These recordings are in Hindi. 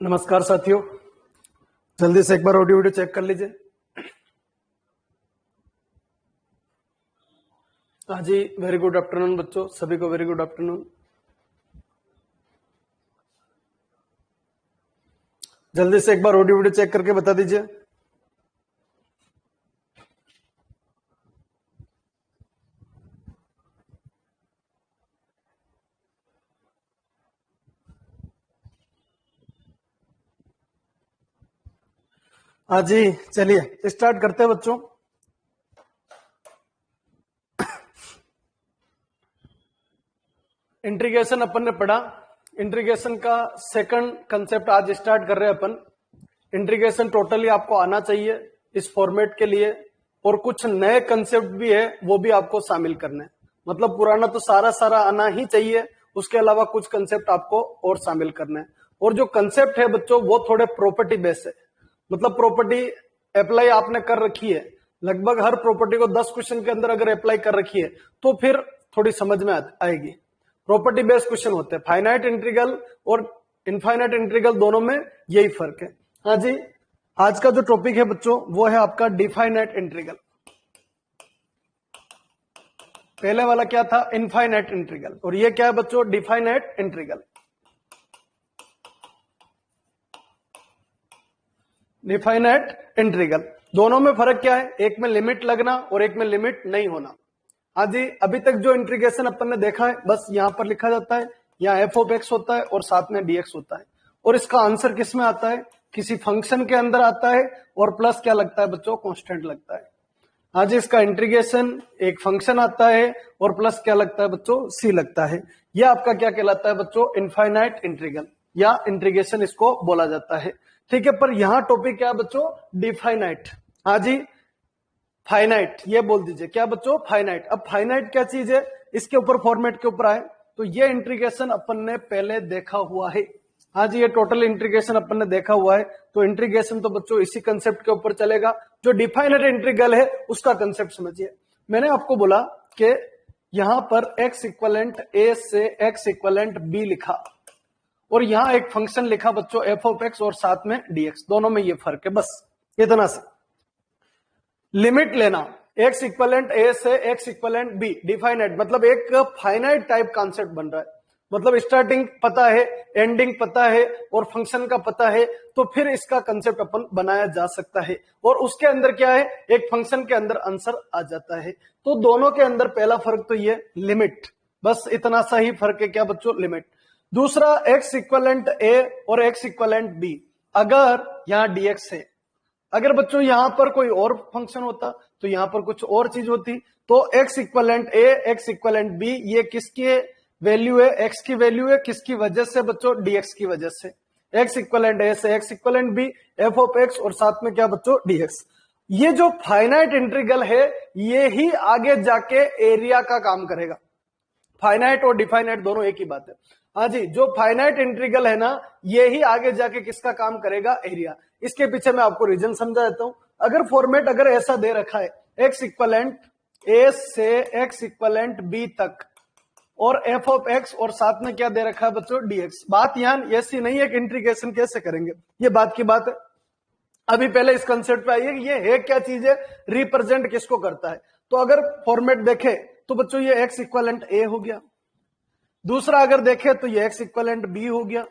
नमस्कार साथियों, जल्दी से एक बार ऑडियो वीडियो चेक कर लीजिए। हाँ जी, वेरी गुड आफ्टरनून बच्चों, सभी को वेरी गुड आफ्टरनून। जल्दी से एक बार ऑडियो वीडियो चेक करके बता दीजिए। हाँ जी, चलिए स्टार्ट करते हैं बच्चों। इंटीग्रेशन अपन ने पढ़ा। इंटीग्रेशन का सेकंड कंसेप्ट आज स्टार्ट कर रहे हैं अपन। इंटीग्रेशन टोटली आपको आना चाहिए इस फॉर्मेट के लिए, और कुछ नए कंसेप्ट भी है वो भी आपको शामिल करने हैं। मतलब पुराना तो सारा आना ही चाहिए, उसके अलावा कुछ कंसेप्ट आपको और शामिल करने हैं। और जो कंसेप्ट है बच्चों वो थोड़े प्रॉपर्टी बेस है। मतलब प्रॉपर्टी अप्लाई आपने कर रखी है, लगभग हर प्रॉपर्टी को 10 क्वेश्चन के अंदर अगर अप्लाई कर रखी है तो फिर थोड़ी समझ में आएगी। प्रॉपर्टी बेस्ड क्वेश्चन होते हैं। फाइनाइट इंटीग्रल और इनफाइनाइट इंटीग्रल दोनों में यही फर्क है। हाँ जी, आज का जो टॉपिक है बच्चों वो है आपका डिफाइनाइट इंटीग्रल। पहले वाला क्या था? Infinite integral. और ये क्या है बच्चों? Definite integral. डिफाइनाइट इंटीग्रल दोनों में फर्क क्या है? एक में लिमिट लगना और एक में लिमिट नहीं होना। हाँ जी, अभी तक जो इंटीग्रेशन अपन ने देखा है बस यहां पर लिखा जाता है, यहाँ एफ ऑफ एक्स होता है और साथ में डीएक्स होता है। और इसका आंसर किस में आता है? किसी फंक्शन के अंदर आता है, और प्लस क्या लगता है बच्चों? कांस्टेंट लगता है। हाँ जी, इसका इंटीग्रेशन एक फंक्शन आता है और प्लस क्या लगता है बच्चों? सी लगता है। यह आपका क्या कहलाता है बच्चों? इनफाइनाइट इंटीग्रल या इंटीग्रेशन इसको बोला जाता है। ठीक है, पर यहां टॉपिक क्या है बच्चों? डिफाइनाइट। हाँ जी, फाइनाइट ये बोल दीजिए। क्या बच्चों? फाइनाइट। अब फाइनाइट क्या चीज है, इसके ऊपर फॉर्मेट के ऊपर आए तो ये इंटीग्रेशन अपन ने पहले देखा हुआ है। हाँ जी, ये टोटल इंटीग्रेशन अपन ने देखा हुआ है। तो इंटीग्रेशन तो बच्चों इसी कंसेप्ट के ऊपर चलेगा। जो डिफाइनाइट इंटीग्रल है उसका कंसेप्ट समझिए। मैंने आपको बोला कि यहां पर x इक्वलेंट a से x इक्वलेंट b लिखा, और यहां एक फंक्शन लिखा बच्चों एफ ऑफ एक्स और साथ में dx। दोनों में ये फर्क है, बस इतना से। लिमिट लेना x इक्वलेंट a से x इक्वलेंट b, डिफाइनाइट मतलब एक फाइनाइट टाइप कॉन्सेप्ट बन रहा है। मतलब स्टार्टिंग पता है, एंडिंग पता है और फंक्शन का पता है, तो फिर इसका कंसेप्ट अपन बनाया जा सकता है। और उसके अंदर क्या है? एक फंक्शन के अंदर आंसर आ जाता है। तो दोनों के अंदर पहला फर्क तो ये लिमिट, बस इतना सा ही फर्क है। क्या बच्चों? लिमिट। दूसरा x इक्वलेंट a और x इक्वलेंट b, अगर यहां dx है, अगर बच्चों यहां पर कोई और फंक्शन होता तो यहां पर कुछ और चीज होती। तो x equivalent a, x equivalent b, ये किसकी वैल्यू है? x की वैल्यू है। किसकी वजह से बच्चों? dx की वजह से। x इक्वलेंट a से x equivalent b, f of x और साथ में क्या बच्चों? dx। ये जो फाइनाइट इंटीग्रल है ये ही आगे जाके एरिया का काम करेगा। फाइनाइट और डिफाइनाइट दोनों एक ही बात है। हाँ जी, जो फाइनाइट इंटीग्रल है ना ये ही आगे जाके किसका काम करेगा? एरिया। इसके पीछे मैं आपको रीजन समझा देता हूं। अगर फॉर्मेट अगर ऐसा दे रखा है x इक्वलेंट a से x इक्वलेंट b तक, और f ऑफ x और साथ में क्या दे रखा है बच्चों? dx। बात यहां ऐसी नहीं है कि इंटीग्रेशन कैसे करेंगे, ये बात की बात है। अभी पहले इस कंसेप्ट पे आइए कि ये है क्या चीज है, रिप्रेजेंट किसको करता है। तो अगर फॉर्मेट देखे तो बच्चों ये x इक्वलेंट a हो गया। दूसरा अगर देखे तो ये x इक्वलेंट b हो गया।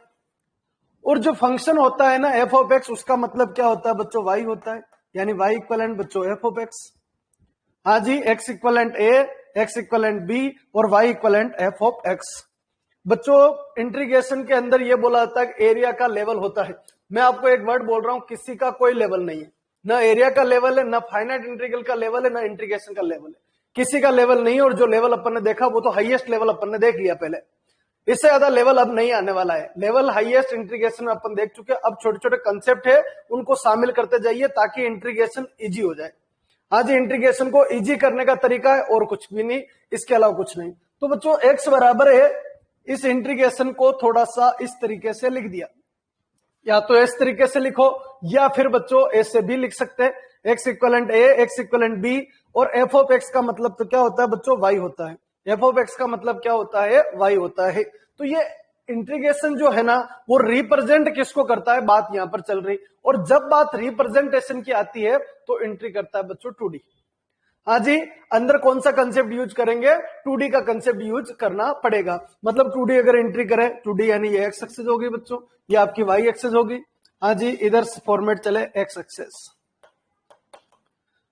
और जो फंक्शन होता है ना f ऑफ x, उसका मतलब क्या होता है बच्चों? y होता है, यानी y इक्वलेंट बच्चों f ऑफ x। हाँ जी, x equivalent a, x equivalent b और y equivalent f of x। बच्चों इंटीग्रेशन के अंदर ये बोला जाता है कि एरिया का लेवल होता है। मैं आपको एक वर्ड बोल रहा हूं, किसी का कोई लेवल नहीं है, ना एरिया का लेवल है, ना फाइनाइट इंटीग्रल का लेवल है, ना इंटीग्रेशन का लेवल है। किसी का लेवल नहीं है। और जो लेवल अपन ने देखा वो तो हाईएस्ट लेवल अपन ने देख लिया पहले, इससे ज्यादा लेवल अब नहीं आने वाला है। लेवल हाईएस्ट इंटीग्रेशन में अपन देख चुके हैं। अब छोटे छोटे कंसेप्ट है उनको शामिल करते जाइए ताकि इंटीग्रेशन इजी हो जाए। आज इंटीग्रेशन को इजी करने का तरीका है और कुछ भी नहीं, इसके अलावा कुछ नहीं। तो बच्चों x बराबर है, इस इंटीग्रेशन को थोड़ा सा इस तरीके से लिख दिया, या तो इस तरीके से लिखो या फिर बच्चों ऐसे भी लिख सकते हैं। x equivalent a, x equivalent b, और f ऑफ x का मतलब तो क्या होता है बच्चों? y होता है। f ऑफ x का मतलब क्या होता है? y होता है। तो ये इंटीग्रेशन जो है ना वो रिप्रेजेंट किसको करता है, बात यहां पर चल रही। और जब बात रिप्रेजेंटेशन की आती है तो एंट्री करता है बच्चों 2D। हाँ जी, अंदर कौन सा कंसेप्ट यूज करेंगे, 2D का कंसेप्ट यूज करना पड़ेगा। मतलब 2D अगर एंट्री करें, 2D यानी ये एक्स एक्सिस होगी बच्चों, ये आपकी वाई एक्सिस होगी। हाँ जी, इधर फॉर्मेट चले एक्स एक्सिस।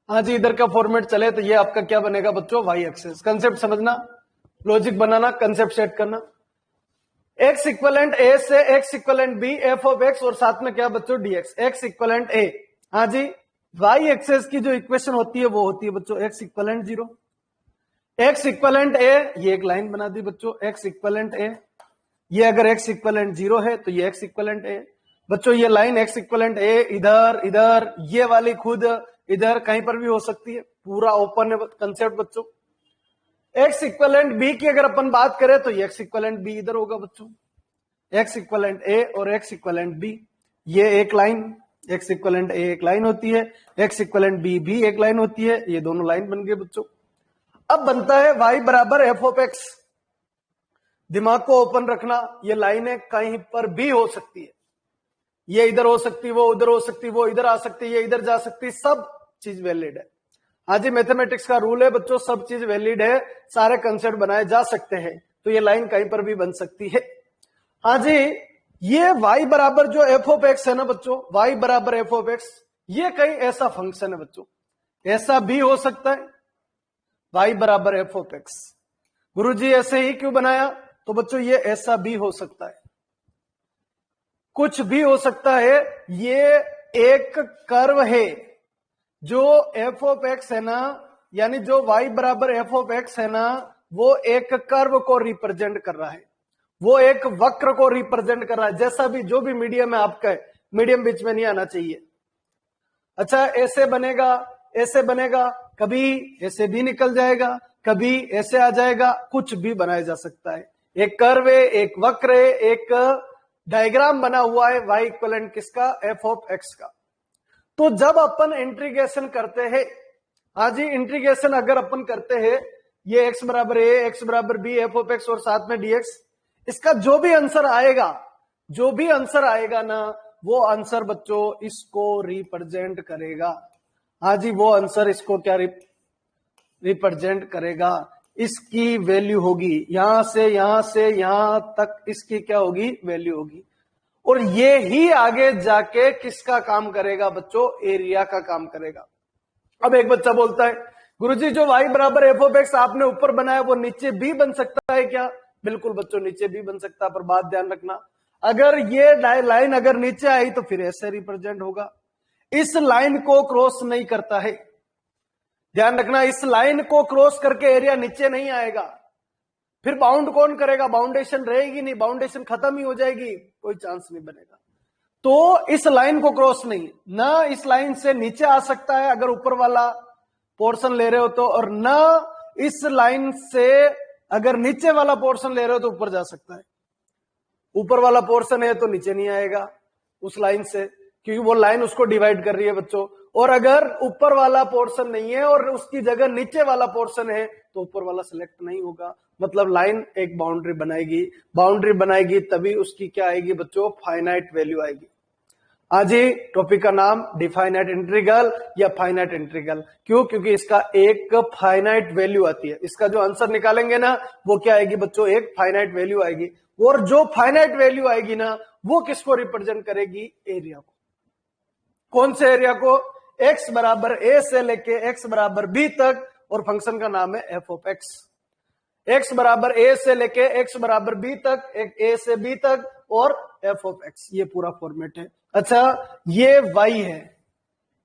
हाँ जी, इधर का फॉर्मेट चले तो ये आपका क्या बनेगा बच्चों, वाई एक्सिस। कंसेप्ट समझना, लॉजिक बनाना, कंसेप्ट सेट करना। एक्स इक्वलेंट ए से X equivalent B, F of X और साथ में क्या बच्चों डीएक्स, एक्स इक्वलेंट ए। हाँ जी, वाई एक्सेस की जो इक्वेशन होती है वो होती है बच्चों एक्स इक्वलेंट 0। एक्स इक्वलेंट ए, ये एक लाइन बना दी बच्चों, एक्स इक्वलेंट ए। ये अगर एक्स इक्वलेंट 0 है तो ये एक्स इक्वलेंट ए। बच्चों ये लाइन एक्स इक्वलेंट ए इधर इधर, ये वाली खुद इधर कहीं पर भी हो सकती है, पूरा ओपन है कंसेप्ट बच्चों। एक्स इक्वलेंट बी की अगर अपन बात करें तो ये एक्स इक्वलेंट बी इधर होगा बच्चों, एक्स इक्वलेंट ए और एक्स इक्वलेंट बी, ये एक लाइन, एक्स इक्वलेंट ए एक लाइन होती है, एक्स इक्वलेंट बी भी एक लाइन होती है, ये दोनों लाइन बन गए बच्चों। अब बनता है y बराबर एफ ऑफ एक्स। दिमाग को ओपन रखना, ये लाइनें कहीं पर भी हो सकती है, ये इधर हो सकती है, वो उधर हो सकती है, वो इधर आ सकती है, ये इधर जा सकती है, सब चीज वैलिड है। हाँ जी, मैथमेटिक्स का रूल है बच्चों, सब चीज वैलिड है, सारे कंसेप्ट बनाए जा सकते हैं, तो ये लाइन कहीं पर भी बन सकती है। हाँ जी, ये y बराबर जो एफ ऑफ एक्स है ना बच्चों, y बराबर एफ ऑफ एक्स, ये कहीं ऐसा फंक्शन है बच्चों, ऐसा भी हो सकता है y बराबर एफ ऑफ एक्स। गुरुजी ऐसे ही क्यों बनाया, तो बच्चों ये ऐसा भी हो सकता है, कुछ भी हो सकता है। ये एक कर्व है जो एफ ऑफ एक्स है ना, यानी जो y बराबर एफ ऑफ एक्स है ना, वो एक कर्व को रिप्रेजेंट कर रहा है, वो एक वक्र को रिप्रेजेंट कर रहा है। जैसा भी जो भी मीडियम है आपका, मीडियम बीच में नहीं आना चाहिए। अच्छा, ऐसे बनेगा, ऐसे बनेगा, कभी ऐसे भी निकल जाएगा, कभी ऐसे आ जाएगा, कुछ भी बनाया जा सकता है। एक कर्व है, एक वक्र है, एक डायग्राम बना हुआ है y इक्वलेंट किसका, एफ ऑफ एक्स का। तो जब अपन इंटीग्रेशन करते हैं, हाँ जी, इंटीग्रेशन अगर अपन करते हैं, ये x बराबर ए, एक्स बराबर बी, एफ ऑफ एक्स और साथ में dx, इसका जो भी आंसर आएगा, जो भी आंसर आएगा ना, वो आंसर बच्चों इसको रिप्रेजेंट करेगा। हाँ जी, वो आंसर इसको क्या रिप्रेजेंट करेगा, इसकी वैल्यू होगी, यहां से यहां तक इसकी क्या होगी, वैल्यू होगी। और ये ही आगे जाके किसका काम करेगा बच्चों, एरिया का काम करेगा। अब एक बच्चा बोलता है, गुरुजी जो y बराबर एफ ऑफ एक्स आपने ऊपर बनाया वो नीचे भी बन सकता है क्या? बिल्कुल बच्चों, नीचे भी बन सकता है, पर बात ध्यान रखना, अगर ये लाइन अगर नीचे आई तो फिर ऐसे रिप्रेजेंट होगा, इस लाइन को क्रॉस नहीं करता है। ध्यान रखना, इस लाइन को क्रॉस करके एरिया नीचे नहीं आएगा। फिर बाउंड कौन करेगा, बाउंडेशन रहेगी नहीं, बाउंडेशन खत्म ही हो जाएगी, कोई चांस नहीं बनेगा। तो इस लाइन को क्रॉस नहीं, ना इस लाइन से नीचे आ सकता है अगर ऊपर वाला पोर्शन ले रहे हो तो, और ना इस लाइन से अगर नीचे वाला पोर्शन ले रहे हो तो ऊपर जा सकता है। ऊपर वाला पोर्शन है तो नीचे नहीं आएगा उस लाइन से, क्योंकि वो लाइन उसको डिवाइड कर रही है बच्चों। और अगर ऊपर वाला पोर्शन नहीं है और उसकी जगह नीचे वाला पोर्शन है तो ऊपर वाला सिलेक्ट नहीं होगा। मतलब लाइन एक बाउंड्री बनाएगी, बाउंड्री बनाएगी तभी उसकी क्या आएगी बच्चों, फाइनाइट वैल्यू आएगी। आज ही टॉपिक का नाम डिफाइनाइट इंटीग्रल या फाइनाइट इंटीग्रल। क्यों? क्योंकि इसका एक फाइनाइट वैल्यू आती है, इसका जो आंसर निकालेंगे ना वो क्या आएगी बच्चों, एक फाइनाइट वैल्यू आएगी। और जो फाइनाइट वैल्यू आएगी ना वो किसको रिप्रेजेंट करेगी, एरिया को। कौन से एरिया को, x बराबर a से लेके x बराबर b तक, और फंक्शन का नाम है एफ ऑफ एक्स। x बराबर a से लेके x बराबर b तक, a से b तक, और एफ ऑफ एक्स, ये पूरा फॉर्मेट है। अच्छा, ये y है,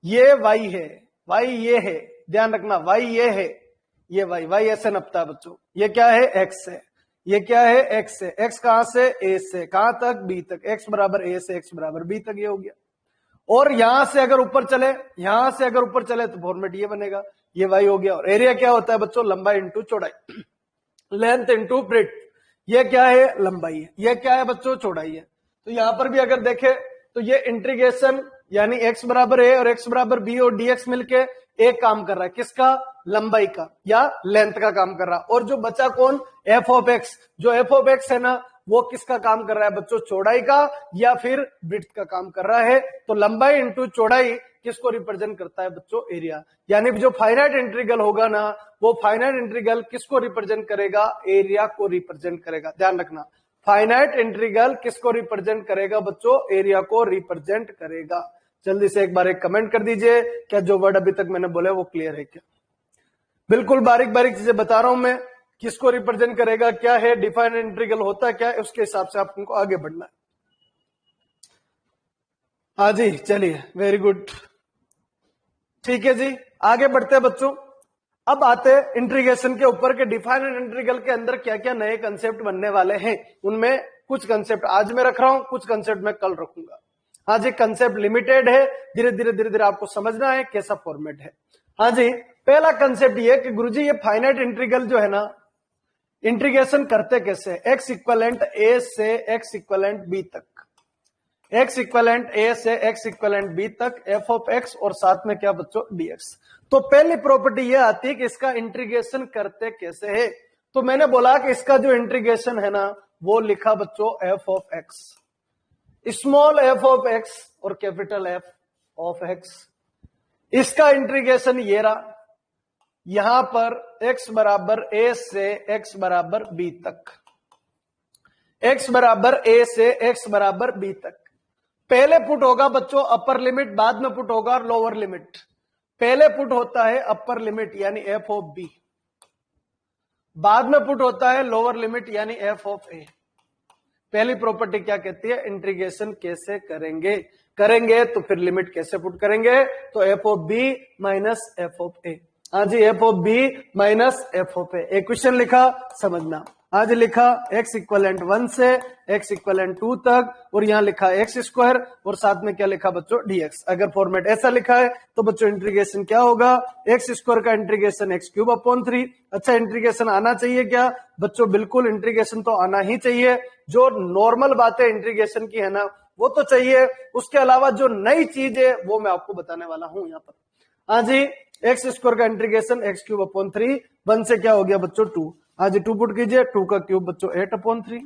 ये y है, y ये है, ध्यान रखना, y ये है, ये y ऐसे नपता है बच्चों। ये क्या है, x है, ये क्या है, x है। x कहां से, a से कहां तक, b तक, x बराबर a से x बराबर b तक, ये हो गया। और यहां से अगर ऊपर चले, यहां से अगर ऊपर चले तो फॉर्मेट ये बनेगा, ये y हो गया। और एरिया क्या होता है बच्चों, लंबाई इंटू चौड़ाई, लेंथ इंटू ब्रेड्थ। ये क्या है, लंबाई है, ये क्या है बच्चों, चौड़ाई है। तो यहां पर भी अगर देखें तो ये इंटीग्रेशन यानी x बराबर a और x बराबर b और dx मिलके एक काम कर रहा है, किसका, लंबाई का या लेंथ का काम कर रहा है। और जो बचा कौन, एफ ऑफ एक्स। जो एफ ऑफ एक्स है ना वो किसका काम कर रहा है बच्चों, चौड़ाई का या फिर ब्रेड्थ का काम कर रहा है। तो लंबाई इंटू चौड़ाई किसको रिप्रेजेंट करता है बच्चों, एरिया। यानी जो फाइनाइट इंटीग्रल होगा ना, वो फाइनाइट इंटीग्रल किसको रिप्रेजेंट करेगा, एरिया को रिप्रेजेंट करेगा। ध्यान रखना, फाइनाइट इंटीग्रल किसको रिप्रेजेंट करेगा बच्चों, एरिया को रिप्रेजेंट करेगा। जल्दी से एक बार एक कमेंट कर दीजिए, क्या जो वर्ड अभी तक मैंने बोले वो क्लियर है क्या। बिल्कुल बारीक बारीक चीजें बता रहा हूं मैं, किसको रिप्रेजेंट करेगा, क्या है, डिफाइंड इंटीग्रल होता क्या है, उसके हिसाब से आपको आगे बढ़ना है। हाँ जी, चलिए, वेरी गुड, ठीक है जी, आगे बढ़ते हैं बच्चों। अब आते हैं इंटीग्रेशन के ऊपर के डिफाइंड इंटीग्रल के अंदर क्या क्या नए कंसेप्ट बनने वाले हैं। उनमें कुछ कंसेप्ट आज मैं रख रहा हूं, कुछ कंसेप्ट मैं कल रखूंगा। हाँ जी, कंसेप्ट लिमिटेड है, धीरे धीरे आपको समझना है कैसा फॉर्मेट है। हाँ जी, पहला कंसेप्ट ये कि गुरुजी ये फाइनाइट इंटीग्रल जो है ना, इंटीग्रेशन करते कैसे, एक्स इक्वलेंट ए से एक्स इक्वलेंट बी तक, एक्स इक्वलेंट ए से एक्स इक्वलेंट बी तक एफ ऑफ एक्स और साथ में क्या बच्चों, डीएक्स। तो पहली प्रॉपर्टी ये आती है कि इसका इंटीग्रेशन करते कैसे है। तो मैंने बोला कि इसका जो इंटीग्रेशन है ना, वो लिखा बच्चों F of x, small F of X और कैपिटल एफ ऑफ एक्स। इसका इंटीग्रेशन ये रहा, यहां पर x बराबर a से x बराबर b तक, x बराबर a से x बराबर b तक। पहले पुट होगा बच्चों अपर लिमिट, बाद में पुट होगा लोअर लिमिट। पहले पुट होता है अपर लिमिट यानी f ऑफ b, बाद में पुट होता है लोअर लिमिट यानी f ऑफ a। पहली प्रॉपर्टी क्या कहती है, इंटीग्रेशन कैसे करेंगे तो फिर लिमिट कैसे पुट करेंगे, तो f of b minus f of a। हाँ जी, F of B minus F of A. Equation लिखा, समझना। आज लिखा x इक्वलेंट 1 से x इक्वलेंट 2 तक, और यहां लिखा x स्क्वायर और साथ में क्या लिखा बच्चों, dx। अगर फॉर्मेट ऐसा लिखा है तो बच्चों इंटीग्रेशन क्या होगा, x स्क्वायर का इंटीग्रेशन x क्यूब अपॉन 3। अच्छा, इंटीग्रेशन आना चाहिए क्या बच्चों, बिल्कुल इंटीग्रेशन तो आना ही चाहिए। जो नॉर्मल बातें इंटीग्रेशन की है ना, वो तो चाहिए, उसके अलावा जो नई चीज है वो मैं आपको बताने वाला हूं यहां पर। हाँ जी, एक्स स्क्वायर का इंटीग्रेशन एक्स क्यूब अपॉन 3, 1 से क्या हो गया बच्चों 2। आज 2 पुट कीजिए, 2 का क्यूब बच्चों 8 अपॉन 3,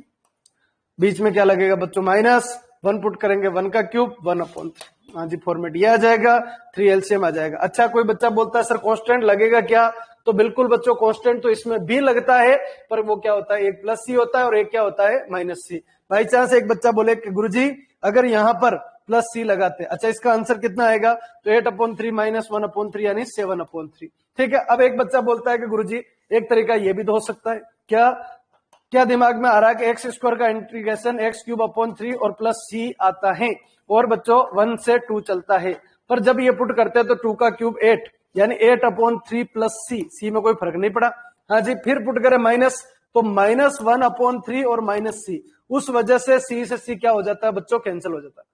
बीच में क्या लगेगा बच्चों माइनस, 1 पुट करेंगे 1 का क्यूब 1 अपॉन 3। हाँ जी, फॉर्मेट ये आ जाएगा, 3 एलसीएम आ जाएगा। अच्छा, कोई बच्चा बोलता है सर कांस्टेंट लगेगा क्या, तो बिल्कुल बच्चों कांस्टेंट तो इसमें भी लगता है, पर वो क्या होता है, एक प्लस सी होता है और एक क्या होता है माइनस सी। बाई चांस एक बच्चा बोले कि गुरुजी अगर यहां पर प्लस सी लगाते, अच्छा इसका आंसर कितना आएगा, तो 8 अपॉन 3 माइनस 1 अपॉन 3 यानी 7 अपॉन 3। ठीक है, अब एक बच्चा बोलता है कि गुरुजी एक तरीका ये भी तो हो सकता है, क्या दिमाग में आ रहा है कि एक्स स्क्वायर का इंटीग्रेशन एक्स क्यूब अपॉन 3 और प्लस सी आता है, और बच्चों 1 से 2 चलता है, पर जब ये पुट करते हैं तो 2 का क्यूब 8 यानी 8 अपॉन 3 प्लस सी में कोई फर्क नहीं पड़ा। हाँ जी, फिर पुट करें माइनस, तो माइनस 1 अपॉन 3 और माइनस सी, उस वजह से सी से सी क्या हो जाता है बच्चों, कैंसिल हो जाता है।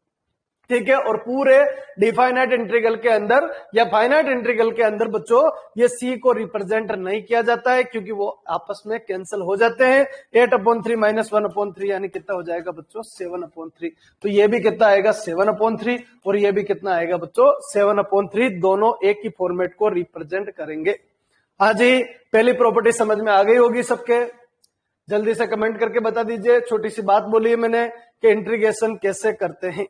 ठीक है, और पूरे डिफाइनाइट इंटीग्रल के अंदर या फाइनाइट इंटीग्रल के अंदर बच्चों ये सी को रिप्रेजेंट नहीं किया जाता है, क्योंकि वो आपस में कैंसिल हो जाते हैं। 8 अपॉन 3 माइनस 1 अपॉन 3 यानी कितना हो जाएगा बच्चों, 7 अपॉन 3। तो ये भी कितना आएगा, 7 अपॉन 3, और ये भी कितना आएगा बच्चों, 7 अपॉन 3। दोनों एक ही फॉर्मेट को रिप्रेजेंट करेंगे। हाँ जी, पहली प्रॉपर्टी समझ में आ गई होगी सबके, जल्दी से कमेंट करके बता दीजिए। छोटी सी बात बोली है मैंने कि इंटीग्रेशन कैसे करते हैं।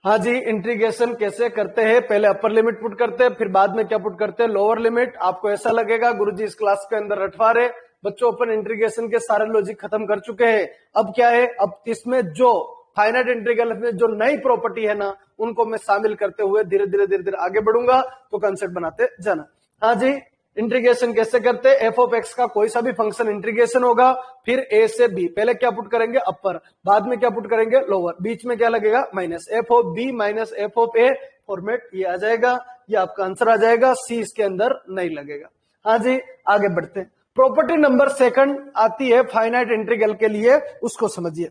हाँ जी, इंटीग्रेशन कैसे करते हैं, पहले अपर लिमिट पुट करते हैं, फिर बाद में क्या पुट करते हैं, लोअर लिमिट। आपको ऐसा लगेगा गुरुजी इस क्लास के अंदर रटवा रहे, बच्चों अपन इंटीग्रेशन के सारे लॉजिक खत्म कर चुके हैं। अब क्या है, अब इसमें जो फाइनाइट इंटीग्रल में जो नई प्रॉपर्टी है ना, उनको मैं शामिल करते हुए धीरे धीरे आगे बढ़ूंगा, तो कंसेप्ट बनाते जाना। हाँ जी, इंटीग्रेशन कैसे करते हैं, एफ ऑफ एक्स का कोई सा भी फंक्शन इंटीग्रेशन होगा, फिर ए से बी, पहले क्या पुट करेंगे अपर, बाद में क्या पुट करेंगे लोअर, बीच में क्या लगेगा minus, F of B minus F of A. Format ये आ जाएगा, ये आपका आंसर आ जाएगा, सी इसके अंदर नहीं लगेगा। हाँ जी, आगे बढ़ते हैं। प्रॉपर्टी नंबर 2 आती है फाइनाइट इंटीग्रल के लिए, उसको समझिए।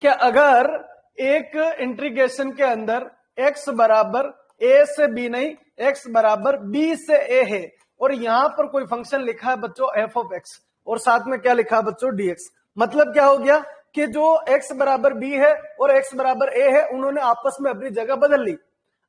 क्या अगर एक इंटीग्रेशन के अंदर x बराबर a से b नहीं, x बराबर b से a है, और यहां पर कोई फंक्शन लिखा है बच्चों f ऑफ x, और साथ में क्या लिखा है बच्चों dx। मतलब क्या हो गया कि जो x बराबर b है और x बराबर a है, उन्होंने आपस में अपनी जगह बदल ली।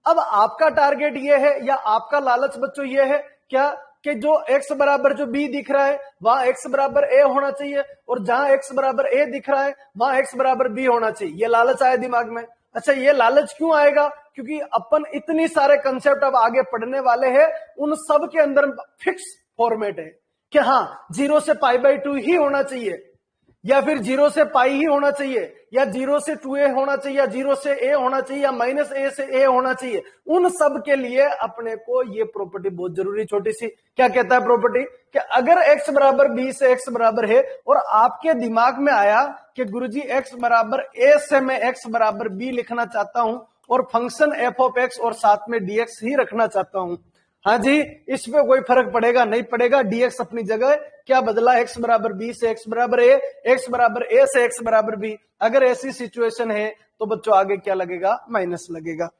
अब आपका टारगेट ये है या आपका लालच बच्चों ये है क्या कि जो x बराबर जो b दिख रहा है वहां x बराबर a होना चाहिए, और जहां x बराबर a दिख रहा है वहां x बराबर b होना चाहिए। ये लालच आया दिमाग में। अच्छा, ये लालच क्यों आएगा? क्योंकि अपन इतनी सारे कंसेप्ट अब आगे पढ़ने वाले हैं, उन सब के अंदर फिक्स फॉर्मेट है कि हाँ 0 से π/2 ही होना चाहिए, या फिर 0 से पाई ही होना चाहिए, या 0 से 2a होना चाहिए, या 0 से a होना चाहिए, या -a से a होना चाहिए। उन सब के लिए अपने को ये प्रॉपर्टी बहुत जरूरी। छोटी सी क्या कहता है प्रॉपर्टी कि अगर x बराबर b से x बराबर है और आपके दिमाग में आया कि गुरुजी x बराबर a से मैं x बराबर b लिखना चाहता हूं और फंक्शन f ऑफ x और साथ में dx ही रखना चाहता हूं, हाँ जी, इस पे कोई फर्क पड़ेगा नहीं पड़ेगा, dx अपनी जगह। क्या बदला? x बराबर b से x बराबर a, x बराबर a से x बराबर b। अगर ऐसी सिचुएशन है तो बच्चों आगे क्या लगेगा? माइनस लगेगा।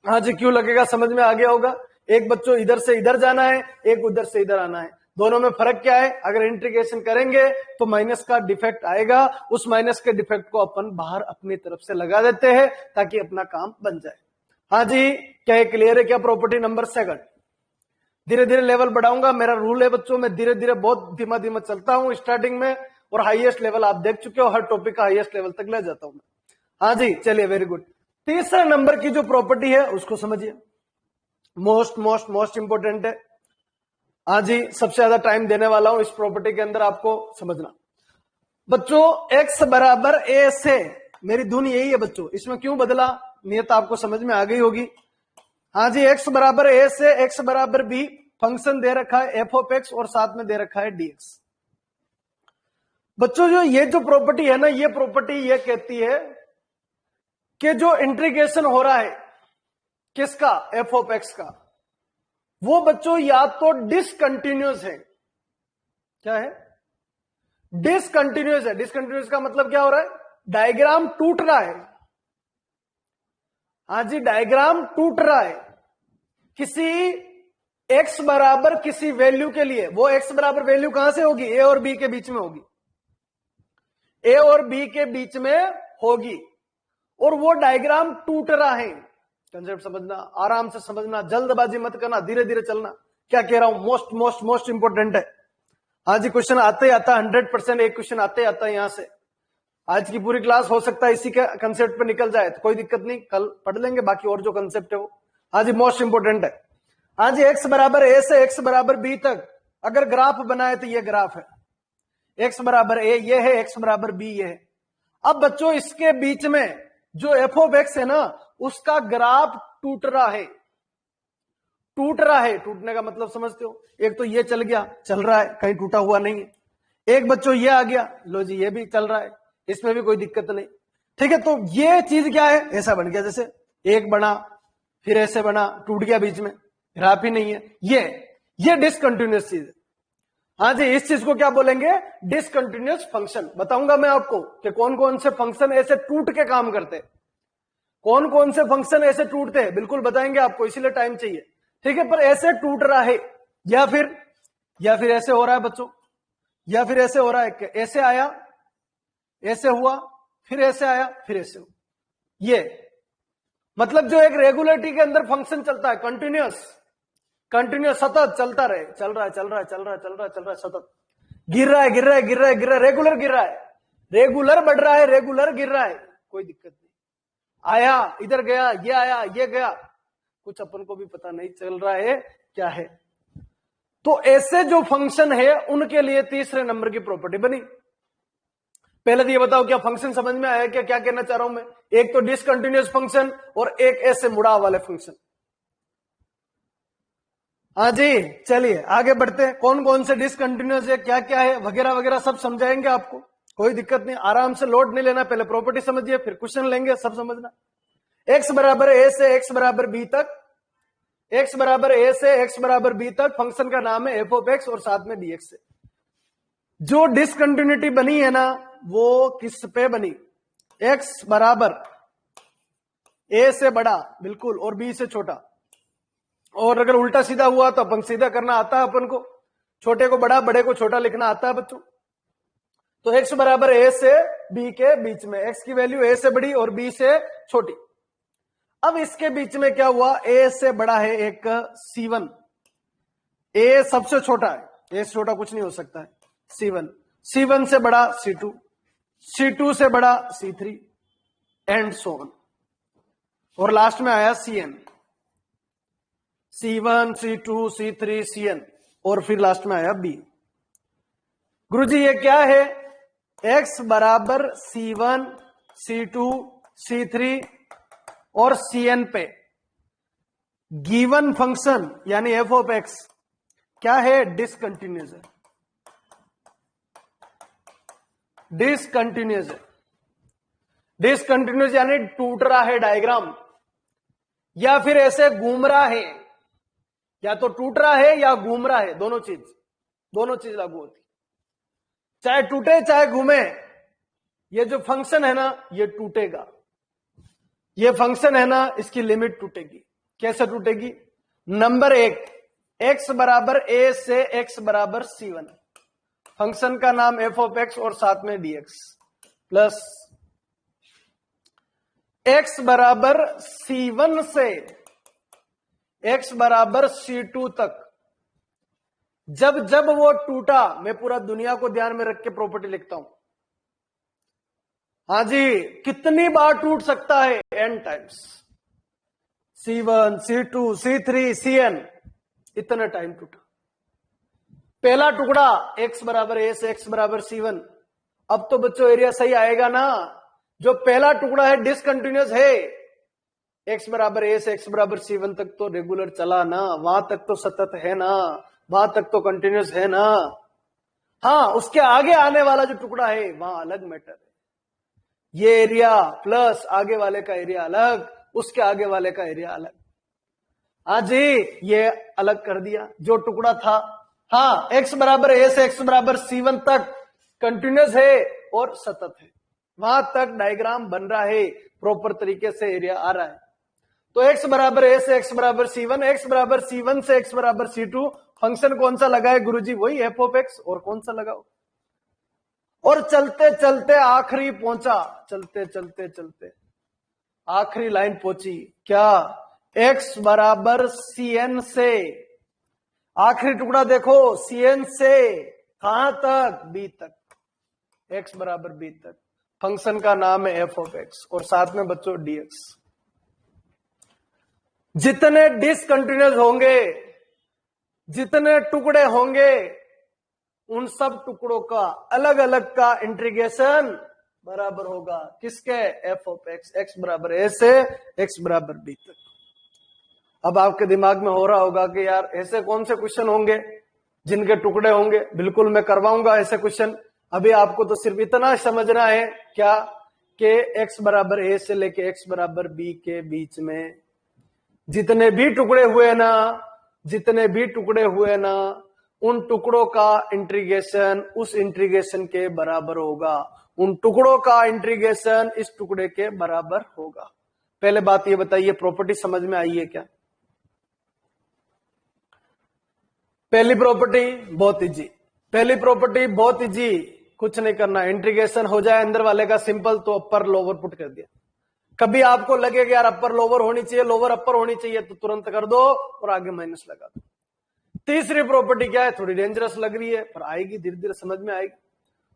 हाँ जी, क्यों लगेगा? समझ में आ गया होगा। एक बच्चों इधर से इधर जाना है, एक उधर से इधर आना है, दोनों में फर्क क्या है? अगर इंटीग्रेशन करेंगे तो माइनस का डिफेक्ट आएगा, उस माइनस के डिफेक्ट को अपन बाहर अपनी तरफ से लगा देते हैं ताकि अपना काम बन जाए। हाँ जी, क्या क्लियर है? क्या प्रॉपर्टी नंबर 7? धीरे धीरे लेवल बढ़ाऊंगा, मेरा रूल है बच्चों, मैं धीरे धीरे बहुत धीमा धीमा चलता हूं स्टार्टिंग में, और हाईएस्ट लेवल आप देख चुके हो, हर टॉपिक का हाईएस्ट लेवल तक ले जाता हूं मैं। हाँ जी, चलिए, वेरी गुड। तीसरा नंबर की जो प्रॉपर्टी है उसको समझिए, मोस्ट मोस्ट मोस्ट इंपोर्टेंट है। हाँ जी, सबसे ज्यादा टाइम देने वाला हूं इस प्रॉपर्टी के अंदर, आपको समझना बच्चों। x बराबर a से, मेरी धुन यही है बच्चों, इसमें क्यों बदला नियत आपको समझ में आ गई होगी। हाँ जी, x बराबर a से x बराबर b, फंक्शन दे रखा है f ऑफ x और साथ में दे रखा है dx। बच्चों जो ये जो प्रॉपर्टी है ना, ये प्रॉपर्टी ये कहती है कि जो इंटीग्रेशन हो रहा है किसका? f ऑफ x का, वो बच्चों या तो डिसकंटिन्यूअस है। क्या है? डिसकंटिन्यूअस है। डिसकंटिन्यूअस का मतलब क्या हो रहा है? डायग्राम टूट रहा है। हाँ जी, डायग्राम टूट रहा है किसी x बराबर किसी वैल्यू के लिए। वो x बराबर वैल्यू कहां से होगी? a और b के बीच में होगी, a और b के बीच में होगी, और वो डायग्राम टूट रहा है। कंसेप्ट समझना, आराम से समझना, जल्दबाजी मत करना, धीरे धीरे चलना। क्या कह रहा हूं? मोस्ट मोस्ट मोस्ट इंपोर्टेंट है। हाँ जी, क्वेश्चन आते ही आता, 100% एक क्वेश्चन आते ही आता है यहां से। आज की पूरी क्लास हो सकता है इसी के कंसेप्ट पे निकल जाए, तो कोई दिक्कत नहीं, कल पढ़ लेंगे बाकी और जो कंसेप्ट है वो। हाँ जी, मोस्ट इंपोर्टेंट है। हाँ जी, x बराबर a से x बराबर b तक अगर ग्राफ बनाए तो ये ग्राफ है, x बराबर a ये है, x बराबर b ये है। अब बच्चों इसके बीच में जो f ऑफ x है ना, उसका ग्राफ टूट रहा है। टूट रहा है, टूटने का मतलब समझते हो? एक तो ये चल गया, चल रहा है, कहीं टूटा हुआ नहीं है। एक बच्चों ये आ गया, लो जी ये भी चल रहा है, इसमें भी कोई दिक्कत नहीं। ठीक है, तो ये चीज क्या है? ऐसा बन गया जैसे एक बना फिर ऐसे बना, टूट गया बीच में, ग्राफ ही नहीं है। ये डिसकंटिन्यूअस चीज है। हाँ जी, इस चीज को क्या बोलेंगे? Discontinuous function. बताऊंगा मैं आपको कि कौन कौन से फंक्शन ऐसे टूट के काम करते हैं, कौन कौन से फंक्शन ऐसे टूटते हैं, बिल्कुल बताएंगे आपको, इसीलिए टाइम चाहिए। ठीक है, पर ऐसे टूट रहा है, या फिर ऐसे हो रहा है बच्चों, या फिर ऐसे हो रहा है कि ऐसे आया, ऐसे हुआ, फिर ऐसे आया, फिर ऐसे हुआ। ये मतलब जो एक रेगुलरिटी के अंदर फंक्शन चलता है, कंटिन्यूअस सतत चलता रहे, चल रहा है सतत, गिर रहा है, रेगुलर गिर रहा है, रेगुलर बढ़ रहा है, रेगुलर गिर रहा है, कोई दिक्कत नहीं। आया, इधर गया, ये आया, ये गया, कुछ अपन को भी पता नहीं चल रहा है क्या है। तो ऐसे जो फंक्शन है उनके लिए तीसरे नंबर की प्रॉपर्टी बनी। पहले तो ये बताओ क्या फंक्शन समझ में आया? क्या कहना चाह रहा हूं मैं? एक तो डिसकंटिन्यूअस फंक्शन और एक ऐसे मुड़ाव वाले फंक्शन। हाँ जी, चलिए आगे बढ़ते हैं। कौन कौन से डिसकंटिन्यूअस है, क्या क्या है, वगैरह वगैरह सब समझाएंगे आपको, कोई दिक्कत नहीं, आराम से लोड नहीं लेना, पहले प्रॉपर्टी समझिए फिर क्वेश्चन लेंगे, सब समझना। x बराबर a से x बराबर b तक, x बराबर a से x बराबर b तक फंक्शन का नाम है f ऑफ x और साथ में dx से। जो डिसकंटिन्यूटी बनी है ना, वो किस पे बनी? x बराबर a से बड़ा बिल्कुल और b से छोटा। और अगर उल्टा सीधा हुआ तो अपन सीधा करना आता है अपन को, छोटे को बड़ा, बड़े को छोटा लिखना आता है बच्चों। तो x बराबर a से b के बीच में, x की वैल्यू a से बड़ी और b से छोटी। अब इसके बीच में क्या हुआ? a से बड़ा है एक c1, ए सबसे छोटा है, ए से छोटा कुछ नहीं हो सकता है, C1, C1 से बड़ा C2, C2 से बड़ा C3 एंड सो ऑन, और लास्ट में आया CN, C1, C2, C3, CN, और फिर लास्ट में आया B। गुरुजी ये क्या है? x बराबर C1, C2, C3 और Cn पे गिवन फंक्शन यानी f ऑफ x क्या है? डिसकंटिन्यूअस है, डिसकंटिन्यूअस है। डिसकंटिन्यूअस यानी टूट रहा है डायग्राम, या फिर ऐसे घूम रहा है, या तो टूट रहा है या घूम रहा है, दोनों चीज लागू होती, चाहे टूटे चाहे घूमे। ये जो फंक्शन है ना ये टूटेगा, ये फंक्शन है ना इसकी लिमिट टूटेगी। कैसे टूटेगी? नंबर 1, x बराबर a से x बराबर C1, फंक्शन का नाम f ऑफ x और साथ में dx, प्लस x बराबर C1 से x बराबर C2 तक जब जब वो टूटा, मैं पूरा दुनिया को ध्यान में रख के प्रॉपर्टी लिखता हूं। हाँ जी, कितनी बार टूट सकता है? n times, C1, C2, C3, Cn, इतना टाइम टूटा। पहला टुकड़ा x बराबर a से x बराबर C1, अब तो बच्चों एरिया सही आएगा ना। जो पहला टुकड़ा है डिसकंटिन्यूअस है, x बराबर a से x बराबर C1 तक तो रेगुलर चला ना, वहां तक तो सतत है ना, वहां तक तो कंटिन्यूअस है ना। हाँ, उसके आगे आने वाला जो टुकड़ा है वहां अलग मैटर है। ये एरिया प्लस आगे वाले का एरिया अलग, उसके आगे वाले का एरिया अलग। हाँ जी, ये अलग कर दिया जो टुकड़ा था। हाँ, x बराबर a से x बराबर C1 तक कंटिन्यूअस है और सतत है, वहां तक डायग्राम बन रहा है, प्रॉपर तरीके से एरिया आ रहा है। तो x बराबर a से x बराबर C1, x बराबर C1 से x बराबर C2, फंक्शन कौन सा लगाए गुरुजी? वही f ऑफ x, और कौन सा लगाओ? और चलते चलते आखिरी पहुंचा, चलते चलते चलते आखिरी लाइन पहुंची, क्या? x बराबर Cn से, आखिरी टुकड़ा देखो, Cn से कहां तक? B तक, x बराबर B तक, फंक्शन का नाम है f ऑफ x और साथ में बच्चों dx। जितने डिसकंटिन्यूअस होंगे, जितने टुकड़े होंगे, उन सब टुकड़ों का अलग अलग का इंटीग्रेशन बराबर होगा किसके? f ऑफ x, x बराबर a से x बराबर b तक। अब आपके दिमाग में हो रहा होगा कि यार ऐसे कौन से क्वेश्चन होंगे जिनके टुकड़े होंगे? बिल्कुल मैं करवाऊंगा ऐसे क्वेश्चन। अभी आपको तो सिर्फ इतना समझना है क्या कि x बराबर a से लेके x बराबर b के बीच में जितने भी टुकड़े हुए ना, जितने भी टुकड़े हुए ना, उन टुकड़ों का इंटीग्रेशन उस इंटीग्रेशन के बराबर होगा, उन टुकड़ों का इंटीग्रेशन इस टुकड़े के बराबर होगा। पहले बात ये बताइए, प्रॉपर्टी समझ में आई है क्या? पहली प्रॉपर्टी बहुत इजी, पहली प्रॉपर्टी बहुत इजी, कुछ नहीं करना, इंटीग्रेशन हो जाए अंदर वाले का सिंपल तो अपर लोअर पुट कर दिया। कभी आपको लगे कि यार अपर लोअर होनी चाहिए, लोअर अपर होनी चाहिए, तो तुरंत कर दो और आगे माइनस लगा दो। तीसरी प्रॉपर्टी क्या है? थोड़ी डेंजरस लग रही है पर आएगी, धीरे धीरे समझ में आएगी।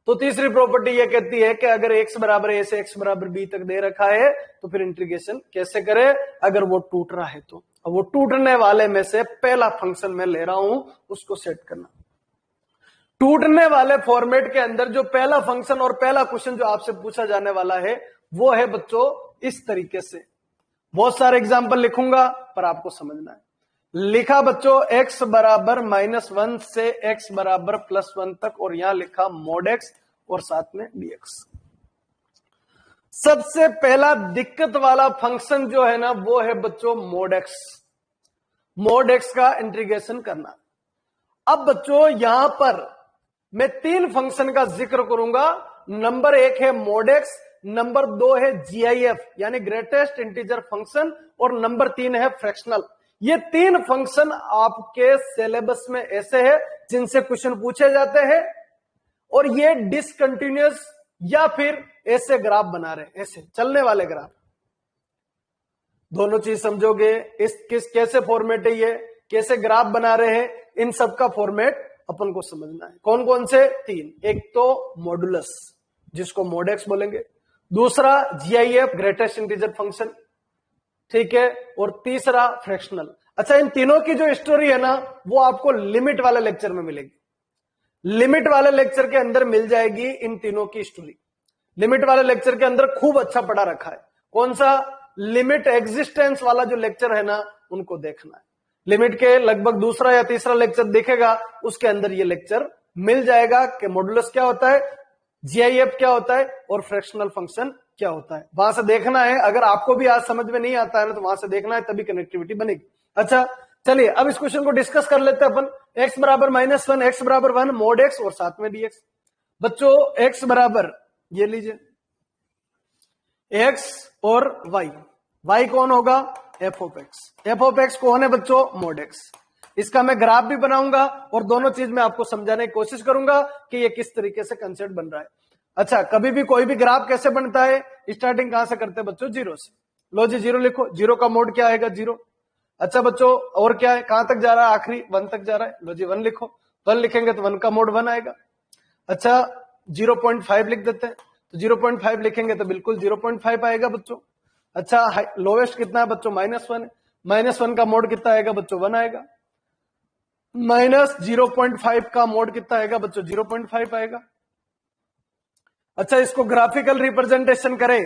तो तीसरी प्रॉपर्टी ये कहती है कि अगर x बराबर a से x बराबर b तक दे रखा है तो फिर इंटीग्रेशन कैसे करें? अगर वो टूट रहा है तो अब वो टूटने वाले में से पहला फंक्शन मैं ले रहा हूं, उसको सेट करना। टूटने वाले फॉर्मेट के अंदर जो पहला फंक्शन और पहला क्वेश्चन जो आपसे पूछा जाने वाला है वो है बच्चों इस तरीके से। बहुत सारे एग्जाम्पल लिखूंगा पर आपको समझना है। लिखा बच्चों x बराबर -1 से x बराबर +1 तक, और यहां लिखा mod x और साथ में dx। सबसे पहला दिक्कत वाला फंक्शन जो है ना वो है बच्चों mod x। mod x का इंटीग्रेशन करना। अब बच्चों यहां पर मैं 3 फंक्शन का जिक्र करूंगा। नंबर 1 है mod x, नंबर 2 है GIF यानी ग्रेटेस्ट इंटीजर फंक्शन, और नंबर 3 है फ्रैक्शनल। ये 3 फंक्शन आपके सिलेबस में ऐसे हैं जिनसे क्वेश्चन पूछे जाते हैं, और ये डिसकंटिन्यूअस या फिर ऐसे ग्राफ बना रहे हैं, ऐसे चलने वाले ग्राफ। दोनों चीज समझोगे, इस कैसे फॉर्मेट है, ये कैसे ग्राफ बना रहे हैं, इन सब का फॉर्मेट अपन को समझना है। कौन कौन से? 3। एक तो मॉडुलस जिसको मोडेक्स बोलेंगे, दूसरा जीआईएफ ग्रेटेस्ट इंटीजर फंक्शन, ठीक है, और तीसरा फ्रैक्शनल। अच्छा, इन तीनों की जो स्टोरी है ना वो आपको लिमिट वाले लेक्चर में मिलेगी। लिमिट वाले लेक्चर के अंदर मिल जाएगी इन तीनों की स्टोरी। लिमिट वाले लेक्चर के अंदर खूब अच्छा पढ़ा रखा है। कौन सा? लिमिट एग्जिस्टेंस वाला जो लेक्चर है ना उनको देखना है। लिमिट के लगभग दूसरा या तीसरा लेक्चर देखेगा, उसके अंदर ये लेक्चर मिल जाएगा कि मॉडुलस क्या होता है, जीआईएफ क्या होता है और फ्रैक्शनल फंक्शन क्या होता है। वहां से देखना है। अगर आपको भी आज समझ में नहीं आता है ना तो वहां से देखना है, तभी कनेक्टिविटी बनेगी। अच्छा चलिए अब इस क्वेश्चन को डिस्कस कर लेते हैं अपन। x बराबर -1, x बराबर 1, मोड x और साथ में dx। बच्चों x बराबर ये लीजिए x और y कौन होगा? f ऑफ x कौन है बच्चों? Mode x। इसका मैं ग्राफ भी बनाऊंगा और दोनों चीज में आपको समझाने की कोशिश करूंगा कि ये किस तरीके से कंसेप्ट बन रहा है। अच्छा, कभी भी कोई भी ग्राफ कैसे बनता है? स्टार्टिंग कहां से करते हैं बच्चों? 0 से। लो जी 0 लिखो। 0 का मोड क्या आएगा? 0। अच्छा बच्चों और क्या है? कहां तक जा रहा है? आखिरी 1 तक जा रहा है। लो जी 1 लिखो। 1 लिखेंगे तो 1 का मोड 1 आएगा। अच्छा 0.5 लिख देते हैं, तो 0.5 लिखेंगे तो बिल्कुल 0.5 आएगा बच्चों। अच्छा लोवेस्ट कितना है बच्चों? -1 है। -1 का मोड कितना आएगा बच्चों? 1 आएगा। -0.5 का मोड कितना आएगा बच्चों? 0.5 आएगा। अच्छा इसको ग्राफिकल रिप्रेजेंटेशन करें,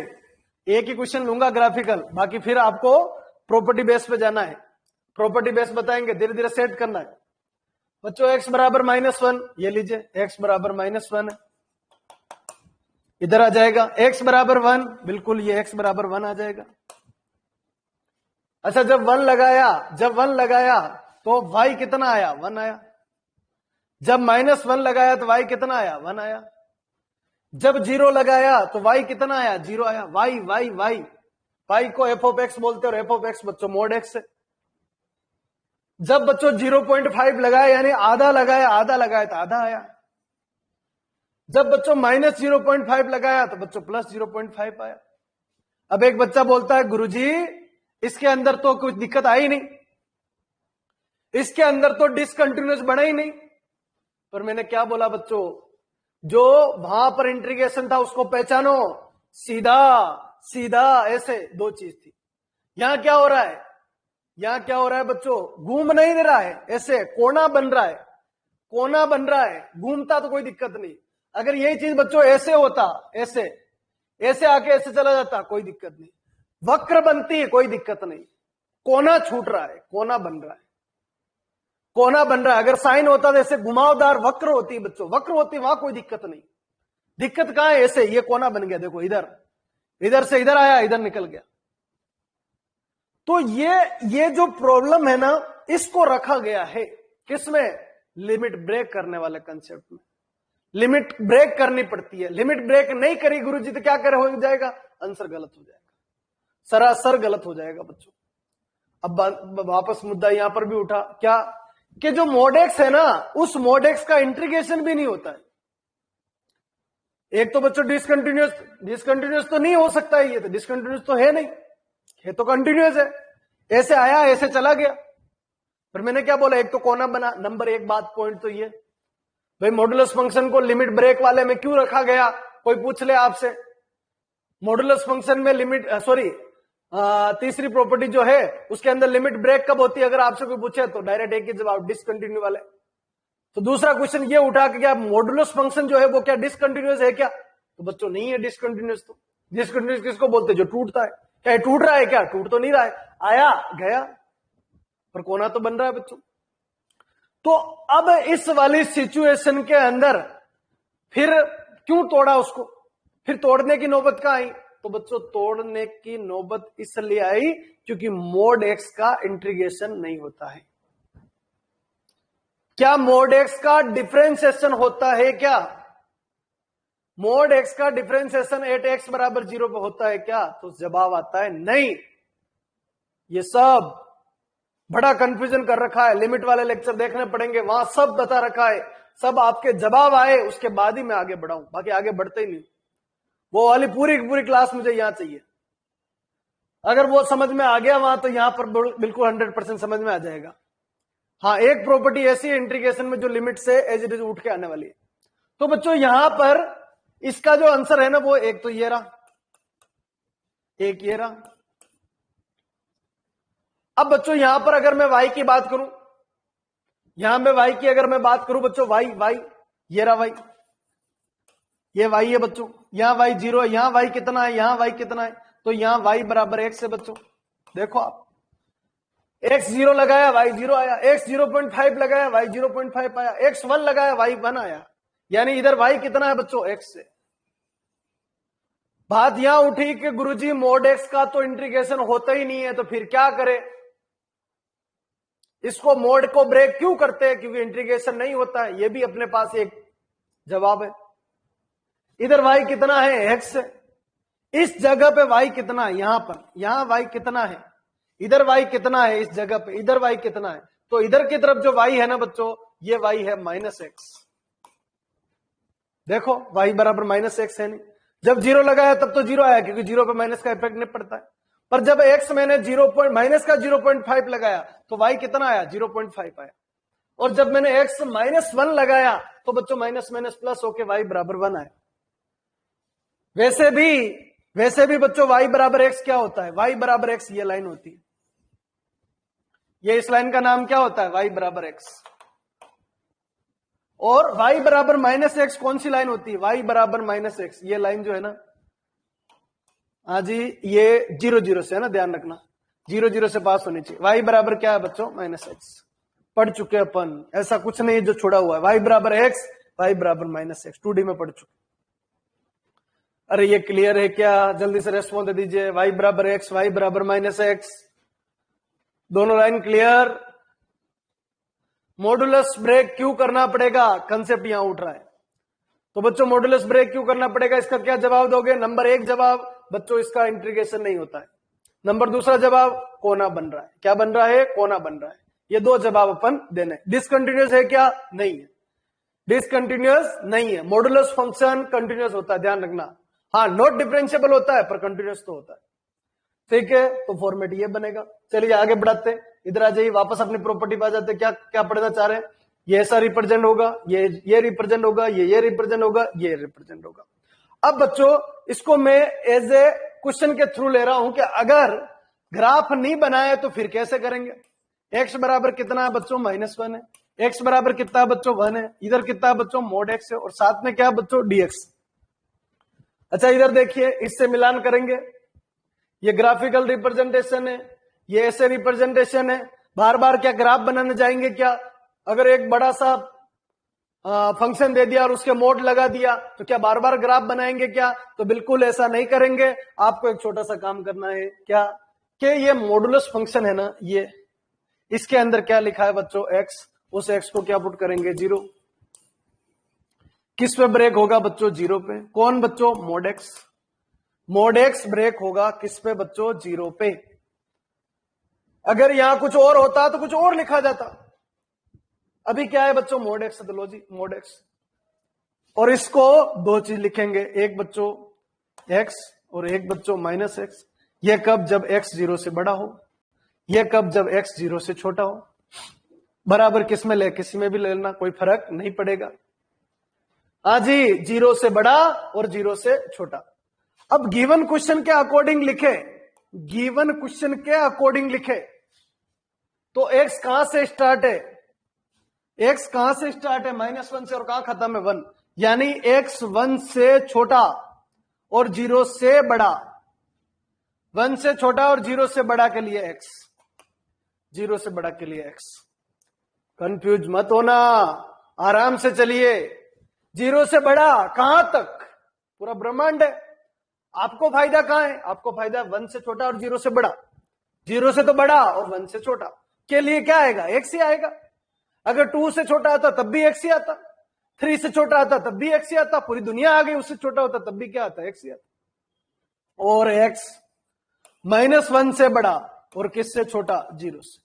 एक ही क्वेश्चन लूंगा ग्राफिकल, बाकी फिर आपको प्रॉपर्टी बेस पे जाना है। प्रॉपर्टी बेस बताएंगे, धीरे धीरे सेट करना है बच्चों। x बराबर -1 ये लीजिए, x बराबर -1 है, इधर आ जाएगा। x बराबर 1 बिल्कुल ये x बराबर 1 आ जाएगा। अच्छा जब 1 लगाया तो y कितना आया? 1 आया। जब -1 लगाया तो y कितना आया? 1 आया। जब 0 लगाया तो y कितना आया? 0 आया। y को f ऑफ x बोलते हैं और f ऑफ x बच्चों मोड x है। जब बच्चों 0.5 लगाया यानी आधा लगाया तो आधा आया। जब बच्चों -0.5 लगाया तो बच्चों +0.5 आया। अब एक बच्चा बोलता है गुरुजी इसके अंदर तो कुछ दिक्कत आई नहीं, इसके अंदर तो डिसकंटिन्यूअस बना ही नहीं। पर मैंने क्या बोला बच्चों? जो वहां पर इंटीग्रेशन था उसको पहचानो, सीधा सीधा ऐसे दो चीज थी। यहां क्या हो रहा है? यहां क्या हो रहा है बच्चों? घूम नहीं दे रहा है, ऐसे कोना बन रहा है, कोना बन रहा है। घूमता तो कोई दिक्कत नहीं। अगर यही चीज बच्चों ऐसे होता, ऐसे ऐसे आके ऐसे चला जाता, कोई दिक्कत नहीं। वक्र बनती है, कोई दिक्कत नहीं। कोना छूट रहा है, कोना बन रहा है, कोना बन रहा है। अगर साइन होता तो ऐसे घुमावदार वक्र होती बच्चों, वक्र होती वहां कोई दिक्कत नहीं। दिक्कत कहां है? ऐसे ये कोना बन गया, देखो इधर से इधर आया, इधर निकल गया। तो ये जो प्रॉब्लम है ना इसको रखा गया है किसमें? लिमिट ब्रेक करने वाले कंसेप्ट में। लिमिट ब्रेक करनी पड़ती है। लिमिट ब्रेक नहीं करी गुरुजी तो क्या कर हो जाएगा? आंसर गलत हो जाएगा, सरासर गलत हो जाएगा बच्चों। अब वापस मुद्दा यहां पर भी उठा क्या कि जो मोडेक्स है ना उस मोडेक्स का इंटीग्रेशन भी नहीं होता है। एक तो बच्चों डिसकंटिन्यूअस तो नहीं हो सकता है, ये तो डिसकंटिन्यूअस तो है नहीं, ये तो कंटिन्यूअस है। ऐसे आया ऐसे चला गया। पर मैंने क्या बोला? एक तो कोना बना। नंबर 1 बात पॉइंट तो ये भाई मॉडुलस फंक्शन को लिमिट ब्रेक वाले में क्यों रखा गया? कोई पूछ ले आपसे। मॉडुलस फंक्शन में लिमिट तीसरी प्रॉपर्टी जो है उसके अंदर लिमिट ब्रेक कब होती है? अगर आपसे कोई पूछे तो डायरेक्ट एक ही जवाब, डिसकंटिन्यू वाले। तो दूसरा क्वेश्चन ये उठा कि क्या मॉडुलस फंक्शन जो है वो क्या डिसकंटिन्यूअस है क्या? तो बच्चों नहीं है डिसकंटिन्यूअस। तो डिसकंटिन्यूअस किसको बोलते हैं? जो टूटता है। क्या टूट रहा है? क्या टूट तो नहीं रहा है, आया गया, पर कोना तो बन रहा है बच्चों। तो अब इस वाली सिचुएशन के अंदर फिर क्यों तोड़ा उसको? फिर तोड़ने की नौबत कहां आई? तो बच्चों तोड़ने की नौबत इसलिए आई क्योंकि मोड एक्स का इंटीग्रेशन नहीं होता है। क्या मोड एक्स का डिफरेंशिएशन होता है क्या? मोड एक्स का डिफरेंशिएशन एट एक्स बराबर 0 पे होता है क्या? तो जवाब आता है नहीं। ये सब बड़ा कंफ्यूजन कर रखा है। लिमिट वाले लेक्चर देखने पड़ेंगे, वहां सब बता रखा है। सब आपके जवाब आए उसके बाद ही मैं आगे बढ़ाऊं, बाकी आगे बढ़ते ही नहीं। वो वाली पूरी क्लास मुझे यहां चाहिए। अगर वो समझ में आ गया वहां तो यहां पर बिल्कुल 100% समझ में आ जाएगा। हाँ, एक प्रॉपर्टी ऐसी है इंटीग्रेशन में जो लिमिट से एज इट इज उठ के आने वाली है। तो बच्चों यहां पर इसका जो आंसर है ना वो एक तो ये रहा, एक ये रहा। अब बच्चों यहां पर अगर मैं y की बात करूं, यहां में y की अगर मैं बात करूं बच्चों, y ये रहा y, ये y है बच्चों, यहां y 0 है, यहां y कितना है, यहां y कितना है, तो यहां y बराबर x है बच्चों। देखो आप x 0 लगाया y 0 आया, x 0.5 लगाया y 0.5 आया, x 1 लगाया y 1 आया, यानी इधर y कितना है बच्चों, x से। बात यहां उठी कि गुरुजी मोड x का तो इंटीग्रेशन होता ही नहीं है, तो फिर क्या करें, इसको मोड को ब्रेक क्यों करते हैं, क्योंकि इंटीग्रेशन नहीं होता है। ये भी अपने पास एक जवाब है। इधर y कितना है, x है, इस जगह पे y कितना है, यहां पर, यहां y कितना है, इधर y कितना है, इस जगह पे इधर y कितना है, तो इधर की तरफ जो y है ना बच्चों, ये y है -x। देखो y बराबर -x है नहीं, जब 0 लगाया तब तो 0 आया, क्योंकि 0 पे माइनस का इफेक्ट नहीं पड़ता है। पर जब x मैंने माइनस का 0.5 लगाया तो y कितना आया, 0.5 आया। और जब मैंने x -1 लगाया तो बच्चों माइनस माइनस प्लस होके y बराबर 1 आया। वैसे भी बच्चों y बराबर x क्या होता है, y बराबर x ये लाइन होती है, ये इस लाइन का नाम क्या होता है, y बराबर x। और y बराबर -x कौन सी लाइन होती है, y बराबर -x, ये लाइन जो है ना, हाँ जी, ये 0 0 से है ना, ध्यान रखना 0 0 से पास होनी चाहिए। y बराबर क्या है बच्चों, -x। पढ़ चुके अपन, ऐसा कुछ नहीं जो छोड़ा हुआ है, y बराबर x, y बराबर -x, 2D में पढ़ चुके। अरे ये क्लियर है क्या, जल्दी से रेस्पॉन्स दे दीजिए। y बराबर x, y बराबर -x, दोनों लाइन क्लियर। मॉडुलस ब्रेक क्यों करना पड़ेगा, कंसेप्ट यहां उठ रहा है। तो बच्चों मॉडुलस ब्रेक क्यों करना पड़ेगा, इसका क्या जवाब दोगे। नंबर 1 जवाब बच्चों, इसका इंटीग्रेशन नहीं होता है। नंबर 2 जवाब, कोना बन रहा है। क्या बन रहा है, कोना बन रहा है। ये 2 जवाब अपन देने। डिसकंटिन्यूअस है क्या, नहीं है, डिसकंटिन्यूअस नहीं है। मॉडुलस फंक्शन कंटिन्यूअस होता है, ध्यान रखना। हाँ, नॉट डिफरेंशिएबल होता है पर कंटिन्यूअस तो होता है। ठीक है, तो फॉर्मेट ये बनेगा। चलिए आगे बढ़ाते, इधर आ जाइए, वापस अपनी प्रॉपर्टी पे आ जाते। क्या क्या पढ़ना चाह रहे हैं, ये ऐसा रिप्रेजेंट होगा, ये रिप्रेजेंट होगा, ये रिप्रेजेंट होगा, ये रिप्रेजेंट होगा। अब बच्चों इसको मैं एज ए क्वेश्चन के थ्रू ले रहा हूं कि अगर ग्राफ नहीं बनाए तो फिर कैसे करेंगे। x बराबर कितना है बच्चों, -1 है। x बराबर कितना है बच्चों, 1 है। इधर कितना है बच्चों, mod x है, और साथ में क्या है बच्चों, dx। अच्छा इधर देखिए, इससे मिलान करेंगे, ये ग्राफिकल रिप्रेजेंटेशन है, ये ऐसे रिप्रेजेंटेशन है। बार बार क्या ग्राफ बनाने जाएंगे क्या, अगर एक बड़ा सा फंक्शन दे दिया और उसके मोड लगा दिया तो क्या बार बार ग्राफ बनाएंगे क्या, तो बिल्कुल ऐसा नहीं करेंगे। आपको एक छोटा सा काम करना है, क्या कि ये मॉडुलस फंक्शन है ना, ये इसके अंदर क्या लिखा है बच्चों, x, उस x को क्या पुट करेंगे, 0। किस पे ब्रेक होगा बच्चों, 0 पे। कौन बच्चों, mod x। mod x break होगा किस पे बच्चों, 0 पे। अगर यहां कुछ और होता तो कुछ और लिखा जाता। अभी क्या है बच्चों, mod x, तो लो जी mod x। और इसको 2 चीज लिखेंगे, एक बच्चों x और एक बच्चों -x। यह कब, जब x 0 से बड़ा हो, यह कब, जब x 0 से छोटा हो। बराबर किस में ले, किसी में भी ले लेना, कोई फर्क नहीं पड़ेगा। हाँ जी, 0 से बड़ा और 0 से छोटा। अब गिवन क्वेश्चन के अकॉर्डिंग लिखे, गिवन क्वेश्चन के अकॉर्डिंग लिखे तो x कहां से स्टार्ट है, x कहां से स्टार्ट है, -1 से, और कहां खत्म है, 1। यानी x 1 से छोटा और 0 से बड़ा, 1 से छोटा और 0 से बड़ा के लिए x, 0 से बड़ा के लिए x। कंफ्यूज मत होना, आराम से चलिए। 0 से बड़ा कहां तक, पूरा ब्रह्मांड है। आपको फायदा कहां है, आपको फायदा 1 से छोटा और 0 से बड़ा। 0 से तो बड़ा और 1 से छोटा के लिए क्या आएगा, x ही आएगा। अगर 2 से छोटा आता तब भी x ही आता, 3 से छोटा आता तब भी x ही आता, पूरी दुनिया आ गई उससे छोटा होता तब भी क्या आता, x ही आता। और x -1 से बड़ा और किससे छोटा, 0 से।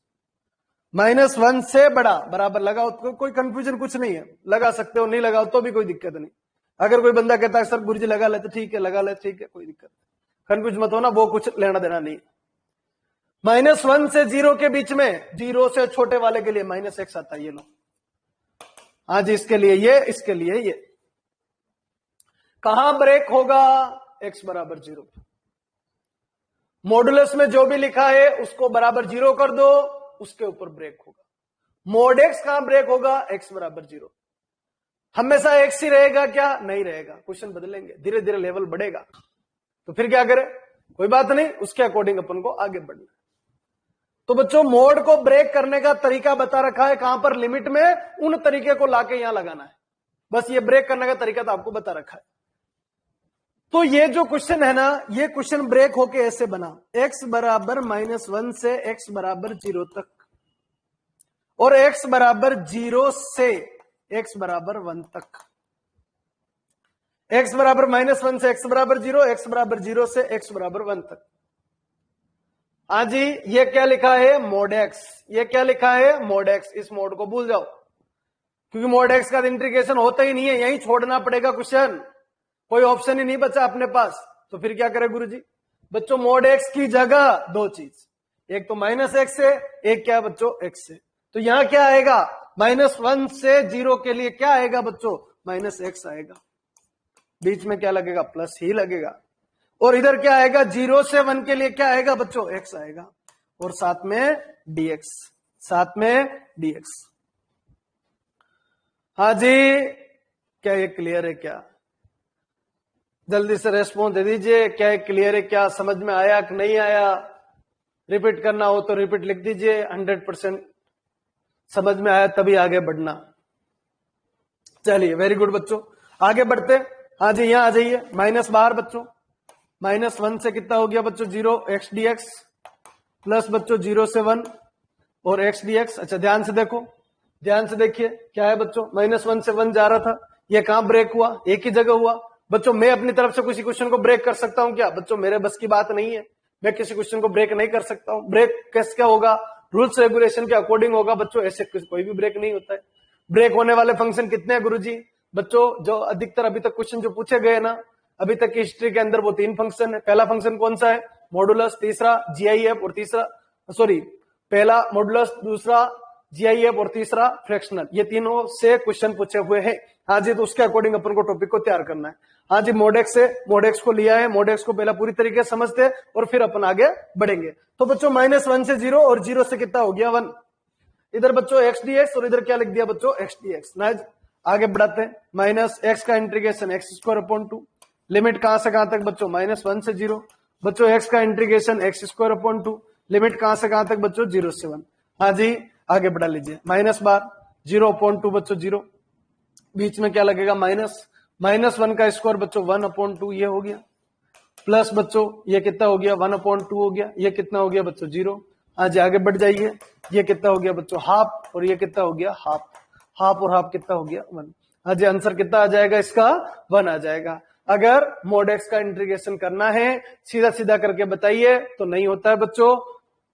-1 से बड़ा बराबर लगाओ, तो कोई कंफ्यूजन कुछ नहीं है, लगा सकते हो, नहीं लगाओ तो भी कोई दिक्कत नहीं। अगर कोई बंदा कहता है सर गुरुजी लगा ले, तो ठीक है लगा ले, ठीक है, कोई दिक्कत नहीं, कंफ्यूज मत होना, वो कुछ लेना देना नहीं। -1 से 0 के बीच में, 0 से छोटे वाले के लिए -x आता है, ये लो। आज इसके लिए ये, इसके लिए ये। कहां ब्रेक होगा? x बराबर 0। मॉडुलस में जो भी लिखा है उसको बराबर 0 कर दो, उसके ऊपर ब्रेक होगा। मोड x कहां ब्रेक होगा? x बराबर 0। हमेशा x ही रहेगा क्या? नहीं रहेगा, क्वेश्चन बदलेंगे, धीरे धीरे लेवल बढ़ेगा। तो फिर क्या करें? कोई बात नहीं, उसके अकॉर्डिंग अपन को आगे बढ़ना। तो बच्चों मोड को ब्रेक करने का तरीका बता रखा है, कहां पर? लिमिट में। उन तरीके को लाके यहां लगाना है, बस ये ब्रेक करने का तरीका तो आपको बता रखा है। तो ये जो क्वेश्चन है ना, ये क्वेश्चन ब्रेक होके ऐसे बना, x बराबर -1 से x बराबर 0 तक, और x बराबर 0 से x बराबर 1 तक। x बराबर -1 से x बराबर 0, x बराबर 0 से x बराबर 1 तक। हाँ जी, ये क्या लिखा है? Mode x। ये क्या लिखा है? Mode x। इस मोड को भूल जाओ, क्योंकि मोड x का इंटीग्रेशन होता ही नहीं है, यही छोड़ना पड़ेगा क्वेश्चन, कोई ऑप्शन ही नहीं बचा अपने पास। तो फिर क्या करे गुरुजी? बच्चों मोड x की जगह दो चीज, एक तो -x है, एक क्या है बच्चों? x है। तो यहां क्या आएगा? -1 से 0 के लिए क्या आएगा बच्चों? -x आएगा। बीच में क्या लगेगा? प्लस ही लगेगा। और इधर क्या आएगा? 0 से 1 के लिए क्या आएगा बच्चों? x आएगा, और साथ में dx, साथ में dx। हाँ जी, क्या ये क्लियर है? क्या जल्दी से रेस्पॉन्स दे दीजिए, क्या ये क्लियर है? क्या समझ में आया कि नहीं आया? रिपीट करना हो तो रिपीट लिख दीजिए। 100% समझ में आया तभी आगे बढ़ना। चलिए, वेरी गुड बच्चों, आगे बढ़ते। हाँ जी, यहां आ जाइए, माइनस बाहर बच्चों। -1 से कितना हो गया बच्चों? 0 x dx, प्लस बच्चों 0 से 1 और x dx। अच्छा ध्यान से देखो, ध्यान से देखिए क्या है बच्चों? -1 से 1 जा रहा था, ये कहां ब्रेक हुआ? एक ही जगह हुआ। बच्चों मैं अपनी तरफ से किसी क्वेश्चन को ब्रेक कर सकता हूं क्या? बच्चों मेरे बस की बात नहीं है, मैं किसी क्वेश्चन को ब्रेक नहीं कर सकता हूं। ब्रेक कैसे क्या होगा? रूल्स रेगुलेशन के अकॉर्डिंग होगा बच्चों, ऐसे कोई भी ब्रेक नहीं होता है। ब्रेक होने वाले फंक्शन कितने हैं गुरुजी? बच्चों जो अधिकतर अभी तक क्वेश्चन जो पूछे गए ना अभी तक की हिस्ट्री के अंदर, वो 3 फंक्शन है। पहला फंक्शन कौन सा है? मॉडुलस, तीसरा जीआईएफ, और तीसरा पहला मॉडुलस, दूसरा जीआईएफ और तीसरा फ्रैक्शनल। ये तीनों से क्वेश्चन पूछे हुए हैं। हाँ जी, तो उसके अकॉर्डिंग अपन को टॉपिक को तैयार करना है। हाँ जी, मोडेक्स से मोडेक्स को लिया है, मोडेक्स को पहला पूरी तरीके से समझते हैं और फिर अपन आगे बढ़ेंगे। तो बच्चों -1 से 0 और 0 से कितना हो गया? 1। इधर बच्चों x dx और इधर क्या लिख दिया बच्चों? x dx। ना आगे बढ़ाते हैं, -x का इंटीग्रेशन x²/2, लिमिट कहां से कहां तक बच्चों? -1 से 0। बच्चों x का इंटीग्रेशन x²/2, लिमिट कहां से कहां तक बच्चों? 0 से 1। हाँ जी, आगे बढ़ा लीजिए, -0/2 बच्चों 0, बीच में क्या लगेगा? -1 का स्क्वायर बच्चों 1/2, ये हो गया, प्लस बच्चों ये कितना हो गया? 1/2 हो गया, ये कितना हो गया बच्चों? 0। आज आगे बढ़ जाइए, ये कितना हो गया बच्चों? हाफ, और ये कितना हो गया? हाफ। हाफ और हाफ कितना हो गया? 1। आज आंसर कितना आ जाएगा इसका? 1 आ जाएगा। अगर मोडेक्स का इंटीग्रेशन करना है सीधा सीधा करके बताइए, तो नहीं होता है बच्चों,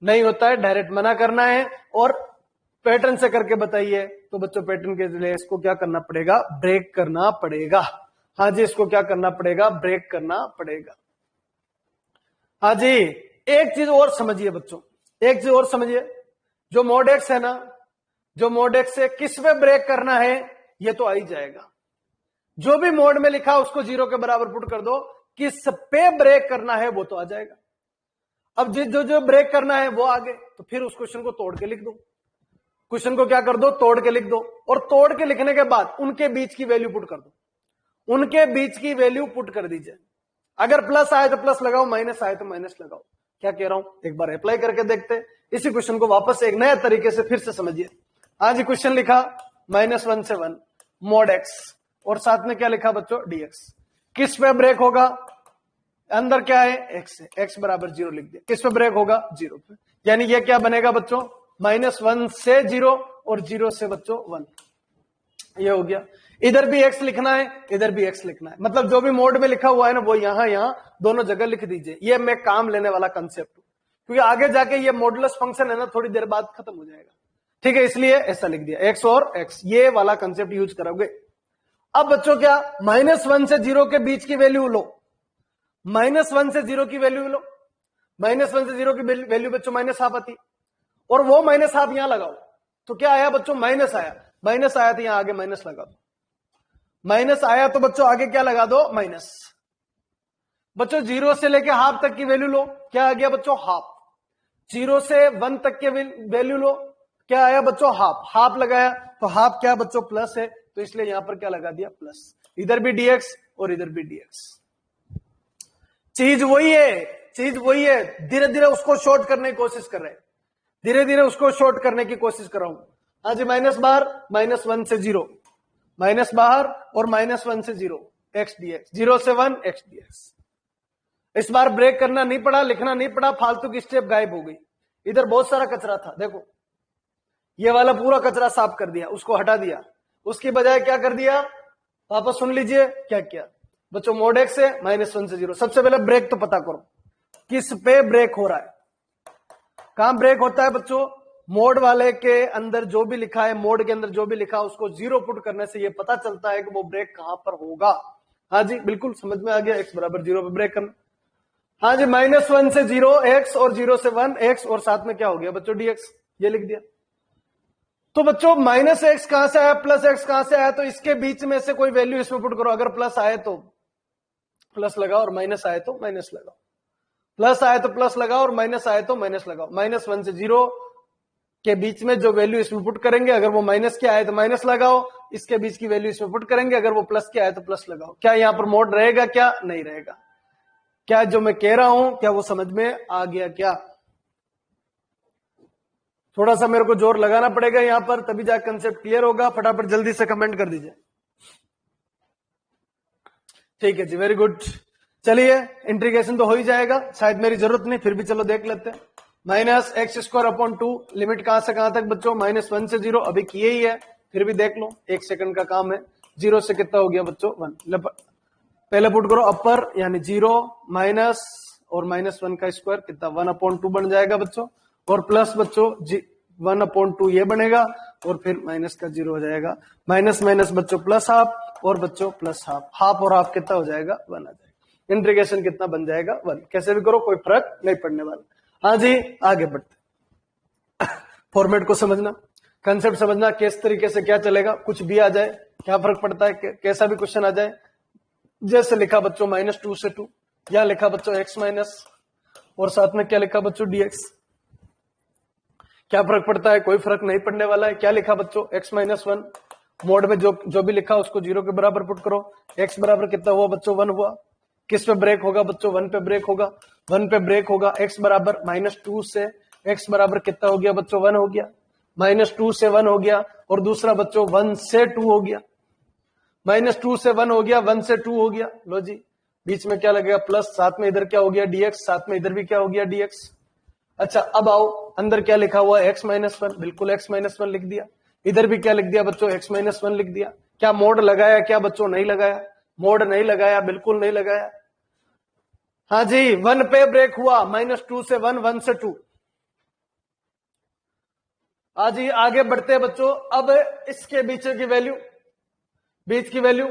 नहीं होता है, डायरेक्ट मना करना है। और पैटर्न से करके बताइए, तो बच्चों पैटर्न के लिए इसको क्या करना पड़ेगा? ब्रेक करना पड़ेगा। हाँ जी, इसको क्या करना पड़ेगा? ब्रेक करना पड़ेगा। हाँ जी, एक चीज और समझिए बच्चों, एक चीज और समझिए, जो मोडेक्स है ना, जो मोडेक्स है किस पे ब्रेक करना है ये तो आ ही जाएगा। जो भी मोड में लिखा उसको 0 के बराबर पुट कर दो, किस पे ब्रेक करना है वो तो आ जाएगा। अब जो जो ब्रेक करना है वो आगे, तो फिर उस क्वेश्चन को तोड़ के लिख दो। क्वेश्चन को क्या कर दो? तोड़ के लिख दो, और तोड़ के लिखने के बाद उनके बीच की वैल्यू पुट कर दो, उनके बीच की वैल्यू पुट कर दीजिए। अगर प्लस आए तो प्लस लगाओ, माइनस आए तो माइनस लगाओ। क्या कह रहा हूं, एक बार अप्लाई करके देखते हैं इसी क्वेश्चन को, वापस एक नया तरीके से फिर से समझिए। आज क्वेश्चन लिखा -1 से 1 मोड एक्स, और साथ में क्या लिखा बच्चों? dx। किस पे ब्रेक होगा? अंदर क्या है? x है, x बराबर 0 लिख दिया। किस पे ब्रेक होगा? 0 पे। यानी ये क्या बनेगा बच्चों? -1 से 0 और 0 से बच्चों 1। ये हो गया। इधर भी x लिखना है, इधर भी x लिखना है, मतलब जो भी मोड में लिखा हुआ है ना वो यहां दोनों जगह लिख दीजिए। ये मैं काम लेने वाला कंसेप्ट, क्योंकि आगे जाके ये मॉडुलस फंक्शन है ना थोड़ी देर बाद खत्म हो जाएगा, ठीक है, इसलिए ऐसा लिख दिया, x और x, ये वाला कंसेप्ट यूज करोगे। अब बच्चों क्या? -1 से 0 के बीच की वैल्यू लो, -1 से 0 की वैल्यू लो। -1 से 0 की वैल्यू बच्चों -½ आती, और वो -½ यहां लगाओ तो क्या आया बच्चों, माइनस आया। माइनस आया तो यहां आगे माइनस लगा दो, माइनस आया तो बच्चों आगे क्या लगा दो, माइनस। बच्चों 0 से लेके हाफ तक की वैल्यू लो, क्या आ गया बच्चों, हाफ। 0 से 1 तक के वैल्यू लो, क्या आया बच्चों, हाफ। हाफ लगाया तो हाफ क्या बच्चों, प्लस है, तो इसलिए यहां पर क्या लगा दिया, प्लस। इधर भी डीएक्स और इधर भी डीएक्स। चीज वही है, चीज वही है, धीरे धीरे उसको शॉर्ट करने की कोशिश कर रहे हैं, धीरे धीरे उसको शॉर्ट करने की कोशिश कर रहा हूं। हाँ जी, माइनस बाहर, -1 से 0, माइनस बाहर और -1 से 0, एक्स डीएक्स, 0 से 1 एक्स डीएक्स। इस बार ब्रेक करना नहीं पड़ा, लिखना नहीं पड़ा, फालतू की स्टेप गायब हो गई। इधर बहुत सारा कचरा था, देखो ये वाला पूरा कचरा साफ कर दिया, उसको हटा दिया, उसकी बजाय क्या कर दिया, वापस सुन लीजिए क्या किया बच्चों, मोड एक्स से -1 से 0। सबसे पहले ब्रेक तो पता करो किस पे ब्रेक हो रहा है, कहां ब्रेक होता है बच्चों, मोड वाले के अंदर जो भी लिखा है, मोड के अंदर जो भी लिखा है उसको 0 पुट करने से ये पता चलता है कि वो ब्रेक कहां पर होगा। हाँ जी बिल्कुल समझ में आ गया, x बराबर 0 पे ब्रेक करना। हाँ जी, -1 से 0 x और 0 से 1 x और साथ में क्या हो गया बच्चों, dx, ये लिख दिया। तो बच्चों -x कहां से आया, +x कहां से आया, तो इसके बीच में से कोई वैल्यू इसमें पुट करो, अगर प्लस आए तो प्लस लगाओ और माइनस आए तो माइनस लगाओ, प्लस आए तो प्लस लगाओ और माइनस आए तो माइनस लगाओ। -1 से 0 के बीच में जो वैल्यू इसमें पुट करेंगे, अगर वो माइनस के आए तो माइनस लगाओ, इसके बीच की वैल्यू इसमें पुट करेंगे, अगर वो प्लस के आए तो प्लस लगाओ। क्या यहां पर मोड रहेगा, क्या नहीं रहेगा, क्या जो मैं कह रहा हूं क्या वो समझ में आ गया क्या? थोड़ा सा मेरे को जोर लगाना पड़ेगा यहां पर, तभी जाकर कंसेप्ट क्लियर होगा। फटाफट जल्दी से कमेंट कर दीजिए। ठीक है जी, वेरी गुड। चलिए इंटीग्रेशन तो हो ही जाएगा, शायद मेरी जरूरत नहीं, फिर भी चलो देख लेते हैं। -x²/2 लिमिट कहां से कहां तक बच्चों, -1 से 0, अभी किए ही है, फिर भी देख लो, 1 सेकंड का काम है। 0 से कितना हो गया बच्चों, 1। पहले पुट करो अपर, यानी 0 माइनस और -1 का स्क्वायर कितना, 1/2 बन जाएगा बच्चों, और प्लस बच्चों 1/2 ये बनेगा, और फिर माइनस का 0 हो जाएगा, माइनस माइनस बच्चों प्लस हाफ, और बच्चों प्लस हाफ, हाफ और हाफ कितना हो जाएगा, 1 आ जाएगा। इंटीग्रेशन कितना बन जाएगा, 1। कैसे भी करो कोई फर्क नहीं पड़ने वाला। हाँ जी आगे बढ़ते। फॉर्मेट को समझना, कंसेप्ट समझना, किस तरीके से क्या चलेगा, कुछ भी आ जाए क्या फर्क पड़ता है, कैसा भी क्वेश्चन आ जाए। जैसे लिखा बच्चों -2 से 2, या लिखा बच्चों x माइनस, और साथ में क्या लिखा बच्चों dx, क्या फर्क पड़ता है, कोई फर्क नहीं पड़ने वाला है। क्या लिखा बच्चों x-1, मोड में जो भी लिखा उसको 0 के बराबर पुट करो। x बराबर कितना हुआ बच्चों, 1 हुआ। किस पे ब्रेक होगा बच्चों, 1 पे ब्रेक होगा, 1 पे ब्रेक होगा। x बराबर -2 से x बराबर कितना हो गया बच्चों, 1 हो गया। -2 से 1 हो गया, और दूसरा बच्चों 1 से 2 हो गया। -2 से 1 हो गया, 1 से 2 हो गया। लो जी, बीच में क्या लगेगा, प्लस, साथ में इधर क्या हो गया dx, साथ में इधर भी क्या हो गया dx। अच्छा अब आओ, अंदर क्या लिखा हुआ है x-1, बिल्कुल x-1 लिख दिया। इधर भी क्या लिख दिया बच्चों, x-1 लिख दिया। क्या मोड लगाया, क्या बच्चों नहीं लगाया, मोड नहीं लगाया, बिल्कुल नहीं लगाया। हाँ जी 1 पे ब्रेक हुआ, -2 से 1, 1 से 2। हाँ जी आगे बढ़ते हैं बच्चों। अब इसके बीच की वैल्यू, बीच की वैल्यू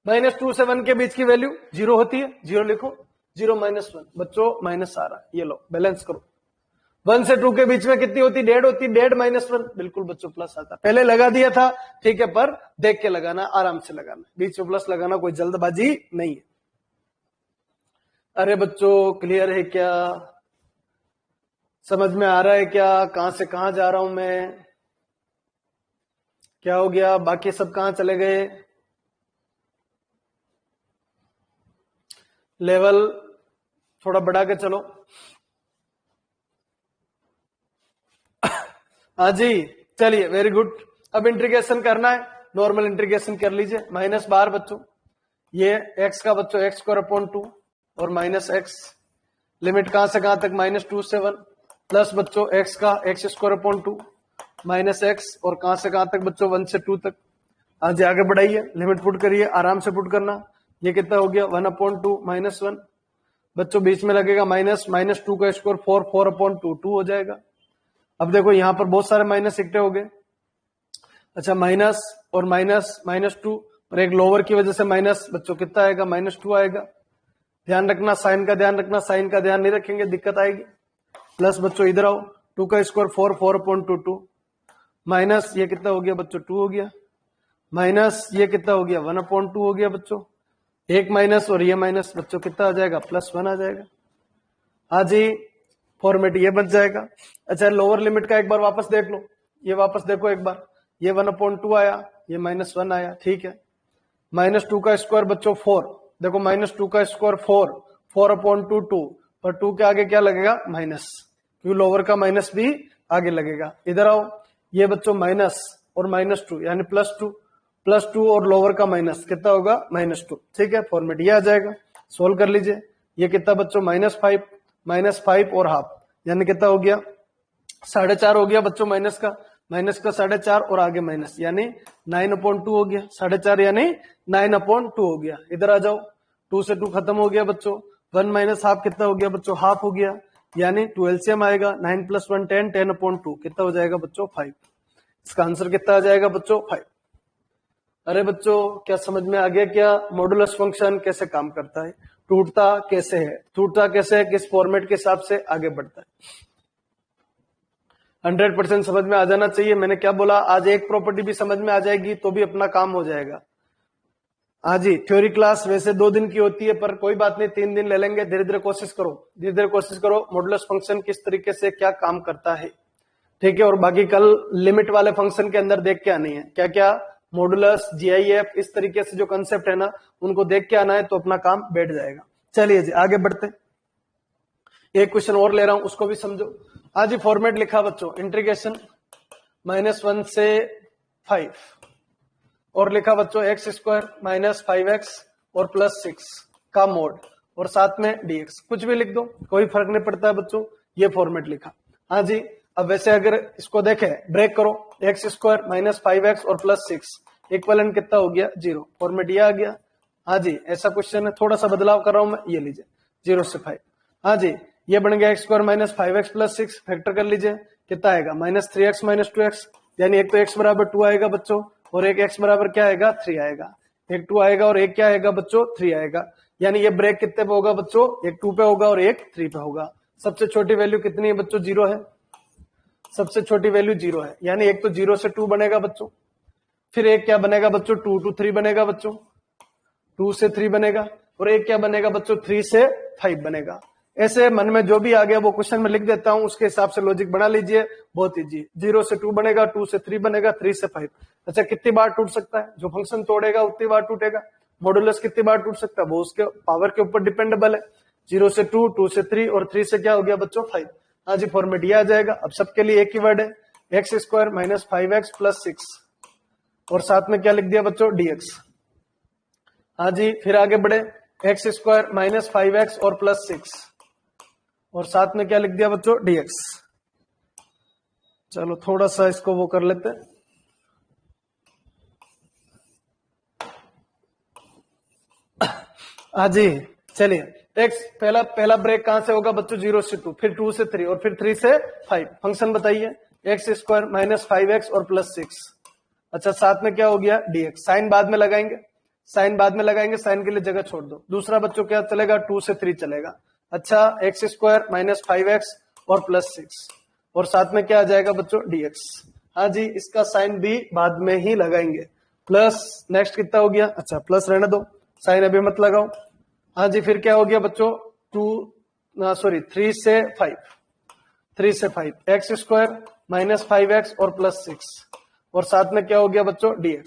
-2 से 1 के बीच की वैल्यू 0 होती है, 0 लिखो, 0 -1 बच्चों माइनस आ रहा है, ये लो बैलेंस करो। 1 से 2 के बीच में कितनी होती, 1.5 होती, 1.5 -1 बिल्कुल बच्चों प्लस आता। पहले लगा दिया था ठीक है, पर देख के लगाना, आराम से लगाना, बीच में प्लस लगाना, कोई जल्दबाजी नहीं है। अरे बच्चों क्लियर है क्या, समझ में आ रहा है क्या, कहां से कहां जा रहा हूं मैं, क्या हो गया, बाकी सब कहां चले गए। लेवल थोड़ा बढ़ा के चलो। हाँ जी चलिए वेरी गुड। अब इंटीग्रेशन करना है, नॉर्मल इंटीग्रेशन कर लीजिए। माइनस बाहर बच्चों, ये x का बच्चों x²/2 और -x, लिमिट कहां से कहां तक, -2 से 1, प्लस बच्चों x का x²/2 -x, और कहां से कहां तक बच्चों, 1 से 2 तक। आज आगे बढ़ाइए, लिमिट पुट करिए, आराम से पुट करना। ये कितना हो गया, 1/2 -1 बच्चों, बीच में लगेगा माइनस, -2 का स्क्वायर 4, 4/2 2 हो जाएगा। अब देखो यहां पर बहुत सारे माइनस इकट्ठे हो गए। अच्छा माइनस और माइनस, -2, और एक लोअर की वजह से माइनस, बच्चों कितना आएगा, -2 आएगा। ध्यान रखना, साइन का ध्यान रखना, साइन का ध्यान नहीं रखेंगे दिक्कत आएगी। प्लस बच्चों इधर आओ, 2 का स्क्वायर 4, 4/2 माइनस ये कितना हो गया बच्चों 2 हो गया, माइनस ये कितना हो गया 1/2 हो गया बच्चों, एक माइनस और ये माइनस बच्चों कितना आ जाएगा +1 आ जाएगा। हाँ जी, फॉर्मेट ये बच जाएगा। अच्छा लोअर लिमिट का एक बार वापस देख लो, ये वापस देखो एक बार, ये 1/2 आया, ये -1 आया, ठीक है। -2 का स्क्वायर बच्चों 4, देखो -2 का स्क्वायर 4, 4/2 2, और 2 के आगे क्या लगेगा माइनस, क्योंकि लोअर का माइनस भी आगे लगेगा। इधर आओ, ये बच्चों माइनस और -2 यानी +2 और लोअर का माइनस कितना होगा -2, ठीक है। फॉर्मेट ये आ जाएगा, सोल्व कर लीजिए। ये कितना बच्चों -5 और हाफ यानी कितना हो गया 4.5 हो गया बच्चों, माइनस का 4.5 और आगे माइनस यानी 9/2 हो गया, 4.5 यानी 9/2 हो गया। इधर आ जाओ, 2 से 2 खत्म हो गया बच्चों, 1 माइनस हाफ कितना हो गया बच्चों, हाफ हो गया, यानी 2 एलसीएम आएगा, 9 + 1 10, 10/2 कितना हो जाएगा बच्चों 5। इसका आंसर कितना आ जाएगा बच्चों 5। अरे बच्चों क्या समझ में आ गया क्या मॉडुलस फंक्शन कैसे काम करता है, टूटता कैसे है, किस फॉर्मेट के हिसाब से आगे बढ़ता है। 100% समझ में आ जाना चाहिए। मैंने क्या बोला, आज एक प्रॉपर्टी भी समझ में आ जाएगी तो भी अपना काम हो जाएगा। हाँ जी, थ्योरी क्लास वैसे 2 दिन की होती है, पर कोई बात नहीं, 3 दिन ले लेंगे। धीरे धीरे कोशिश करो मॉडुलस फंक्शन किस तरीके से क्या काम करता है, ठीक है। और बाकी कल लिमिट वाले फंक्शन के अंदर देख के आनी है, क्या क्या मॉडुलस, जीआईएफ, इस तरीके से जो कंसेप्ट है ना उनको देख के आना है, तो अपना काम बैठ जाएगा। चलिए जी आगे बढ़ते, एक क्वेश्चन और ले रहा हूं उसको भी समझो। आज ही फॉर्मेट लिखा बच्चों, इंटीग्रेशन -1 से 5 और लिखा बच्चों x² -5x और +6 का मोड और साथ में dx, कुछ भी लिख दो कोई फर्क नहीं पड़ता है बच्चों, ये फॉर्मेट लिखा। हाँ जी, अब वैसे अगर इसको देखें, ब्रेक करो, x² -5x और +6 इक्वलेंट कितना हो गया 0, फॉर्मेट ये आ गया। हाँ जी, ऐसा क्वेश्चन है, थोड़ा सा बदलाव कर रहा हूं मैं, ये लीजिए 0 से 5। हाँ जी, ये बन गया x² -5x +6, फैक्टर कर लीजिए कितना आएगा -3x -2x, यानी एक तो x बराबर 2 आएगा बच्चों और एक x बराबर क्या आएगा 3 आएगा, एक 2 आएगा और एक क्या आएगा बच्चों 3 आएगा। यानी ये ब्रेक कितने पे होगा बच्चों, एक 2 पे होगा और एक 3 पे होगा। सबसे छोटी वैल्यू कितनी है बच्चों 0 है, सबसे छोटी वैल्यू 0 है, यानी एक तो 0 से 2 बनेगा बच्चों, फिर एक क्या बनेगा बच्चों 2 to 3 बनेगा बच्चों, 2 से 3 बनेगा, और एक क्या बनेगा बच्चों 3 से 5 बनेगा। ऐसे मन में जो भी आ गया वो क्वेश्चन में लिख देता हूं, उसके हिसाब से लॉजिक बना लीजिए, बहुत इजी। 0 से 2 बनेगा, 2 से 3 बनेगा, 3 से 5। अच्छा कितनी बार टूट सकता है, जो फंक्शन तोड़ेगा उतनी बार टूटेगा। मॉडुलस कितनी बार टूट सकता है, वो उसके पावर के ऊपर डिपेंडेबल है। 0 से 2, 2 से 3 और 3 से क्या हो गया बच्चों 5। हाँ जी, फॉर्मेट ये आ जाएगा। अब सबके लिए एक ही वर्ड है, x² -5x +6 और साथ में क्या लिख दिया बच्चों dx। हाँ जी, फिर आगे बढ़े, x² -5x और +6 और साथ में क्या लिख दिया बच्चों dx। चलो थोड़ा सा इसको वो कर लेते हैं, हाँ जी चलिए। x पहला ब्रेक कहां से होगा बच्चों 0 से 2, फिर 2 से 3 और फिर 3 से 5। फंक्शन बताइए, x² -5x और +6। अच्छा साथ में क्या हो गया dx, साइन बाद में लगाएंगे, साइन के लिए जगह छोड़ दो। दूसरा बच्चों क्या चलेगा 2 से 3 चलेगा। अच्छा x² -5x और +6 और साथ में क्या आ जाएगा बच्चों dx। हाँ जी, इसका साइन भी बाद में ही लगाएंगे। प्लस नेक्स्ट कितना हो गया, अच्छा प्लस रहने दो, साइन अभी मत लगाओ। हाँ जी, फिर क्या हो गया बच्चों 3 से 5, 3 से 5 x² -5x और +6 और साथ में क्या हो गया बच्चों dx।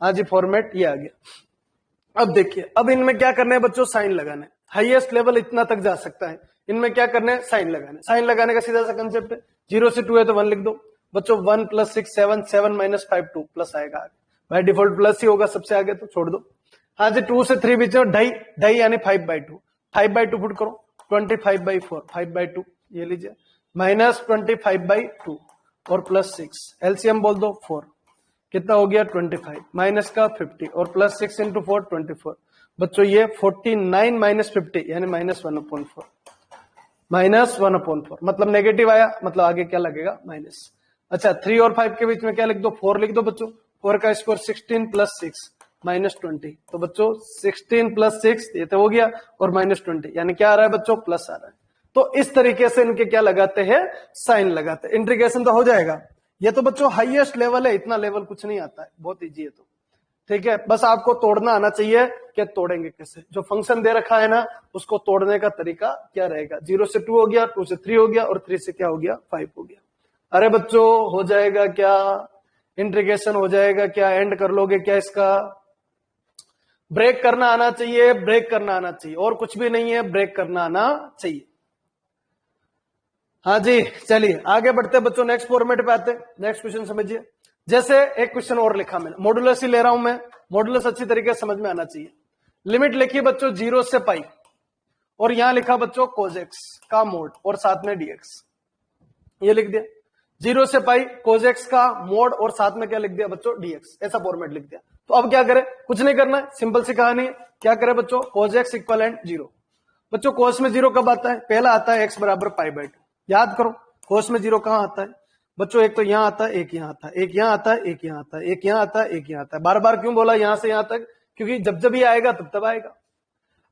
हाँ जी, फॉर्मेट ये आ गया। अब देखिए, अब इनमें क्या करना है बच्चों, साइन लगाना है। हाईएस्ट लेवल इतना तक जा सकता है, इनमें क्या करना है साइन लगाना है। साइन लगाने का सीधा सा कंसेप्ट है, 0 से 2 है तो 1 लिख दो बच्चों, 1 + 6 7, 7 - 5 2 प्लस आएगा आगे, भाई डिफॉल्ट प्लस ही होगा सबसे आगे, तो छोड़ दो। हाँ जी, 2 से 3 बीच में ढाई यानी 5/2, 5/2 फुट करो, 25/4, 5/2 ये लीजिए, -25/2 और +6 एलसीएम बोल दो 4, कितना हो गया 25, माइनस का 50 और +6 × 4 24। बच्चों ये 49 - 50 यानी -1/4, -1/4 मतलब नेगेटिव आया, मतलब आगे क्या लगेगा माइनस। अच्छा 3 और 5 के बीच में क्या लिख दो 4 लिख दो बच्चों, 4 का स्क्वायर 16 + 6 -20। तो बच्चों 16 + 6 ये तो हो गया, और -20 यानी क्या आ रहा है बच्चों, प्लस आ रहा है। तो इस तरीके से इनके क्या लगाते हैं, साइन लगाते हैं। इंटीग्रेशन तो हो जाएगा। ये तो बच्चों हाईएस्ट लेवल है, इतना लेवल कुछ नहीं आता है, बहुत इजी है। तो ठीक है, बस आपको तोड़ना आना चाहिए कि तोड़ेंगे कैसे। जो फंक्शन दे रखा है ना, उसको तोड़ने का तरीका क्या रहेगा। 0 से 2 हो गया, 2 से 3 हो गया, और 3 से क्या हो गया, 5 हो गया। अरे बच्चों हो जाएगा क्या, इंटीग्रेशन हो जाएगा क्या, एंड कर लोगे क्या इसका। ब्रेक करना आना चाहिए, ब्रेक करना आना चाहिए, और कुछ भी नहीं है, ब्रेक करना आना चाहिए। हाँ जी, चलिए आगे बढ़ते बच्चों, नेक्स्ट फॉर्मेट पे आते। नेक्स्ट क्वेश्चन समझिए। जैसे एक क्वेश्चन और लिखा मैंने, मॉडुलस ही ले रहा हूं मैं, मॉडुलस अच्छी तरीके से समझ में आना चाहिए। लिमिट लिखी बच्चों 0 से पाई, और यहां लिखा बच्चों cos x का मोड और साथ में dx, ये लिख दिया। 0 से पाई cos x का मोड और साथ में क्या लिख दिया बच्चों, dx, ऐसा फॉर्मेट लिख दिया। तो अब क्या करें, कुछ नहीं करना है, सिंपल सी कहानी है। क्या करें बच्चों, cos x = 0। बच्चों cos में 0 कब आता है, पहला आता है x = π/2। याद करो cos में 0 कहां आता है बच्चों, एक तो यहां आता है, एक यहां आता है, एक यहां आता है, एक यहां आता है, एक यहां आता है, एक यहां आता है। बार बार क्यों बोला यहां से यहां तक, क्योंकि जब जब ये आएगा तब तब आएगा।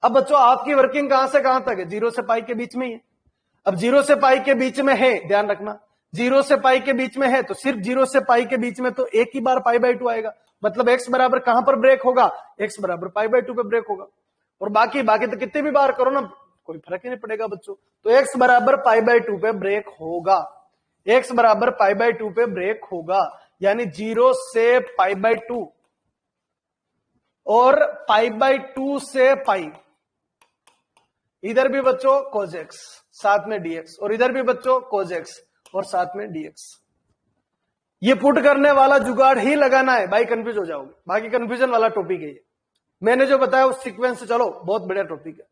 अब बच्चों आपकी वर्किंग कहां से कहां तक है, 0 से पाई के बीच में ही है। अब 0 से पाई के बीच में है, ध्यान रखना 0 से पाई के बीच में है, तो सिर्फ 0 से पाई के बीच में तो एक ही बार π/2 आएगा। मतलब x बराबर कहां पर ब्रेक होगा, x बराबर π/2 पे ब्रेक होगा। और बाकी तो कितने भी बार करो ना, कोई फर्क ही नहीं पड़ेगा बच्चों। तो x बराबर π/2 पे ब्रेक होगा, x बराबर π/2 पे ब्रेक होगा, यानी 0 से π/2 और π/2 से पाई। इधर भी बच्चों cos x साथ में dx, और इधर भी बच्चों cos x और साथ में dx। ये पुट करने वाला जुगाड़ ही लगाना है भाई, कंफ्यूज हो जाओगे। बाकी कंफ्यूजन वाला टॉपिक है ये, मैंने जो बताया उस सीक्वेंस से चलो, बहुत बढ़िया टॉपिक है।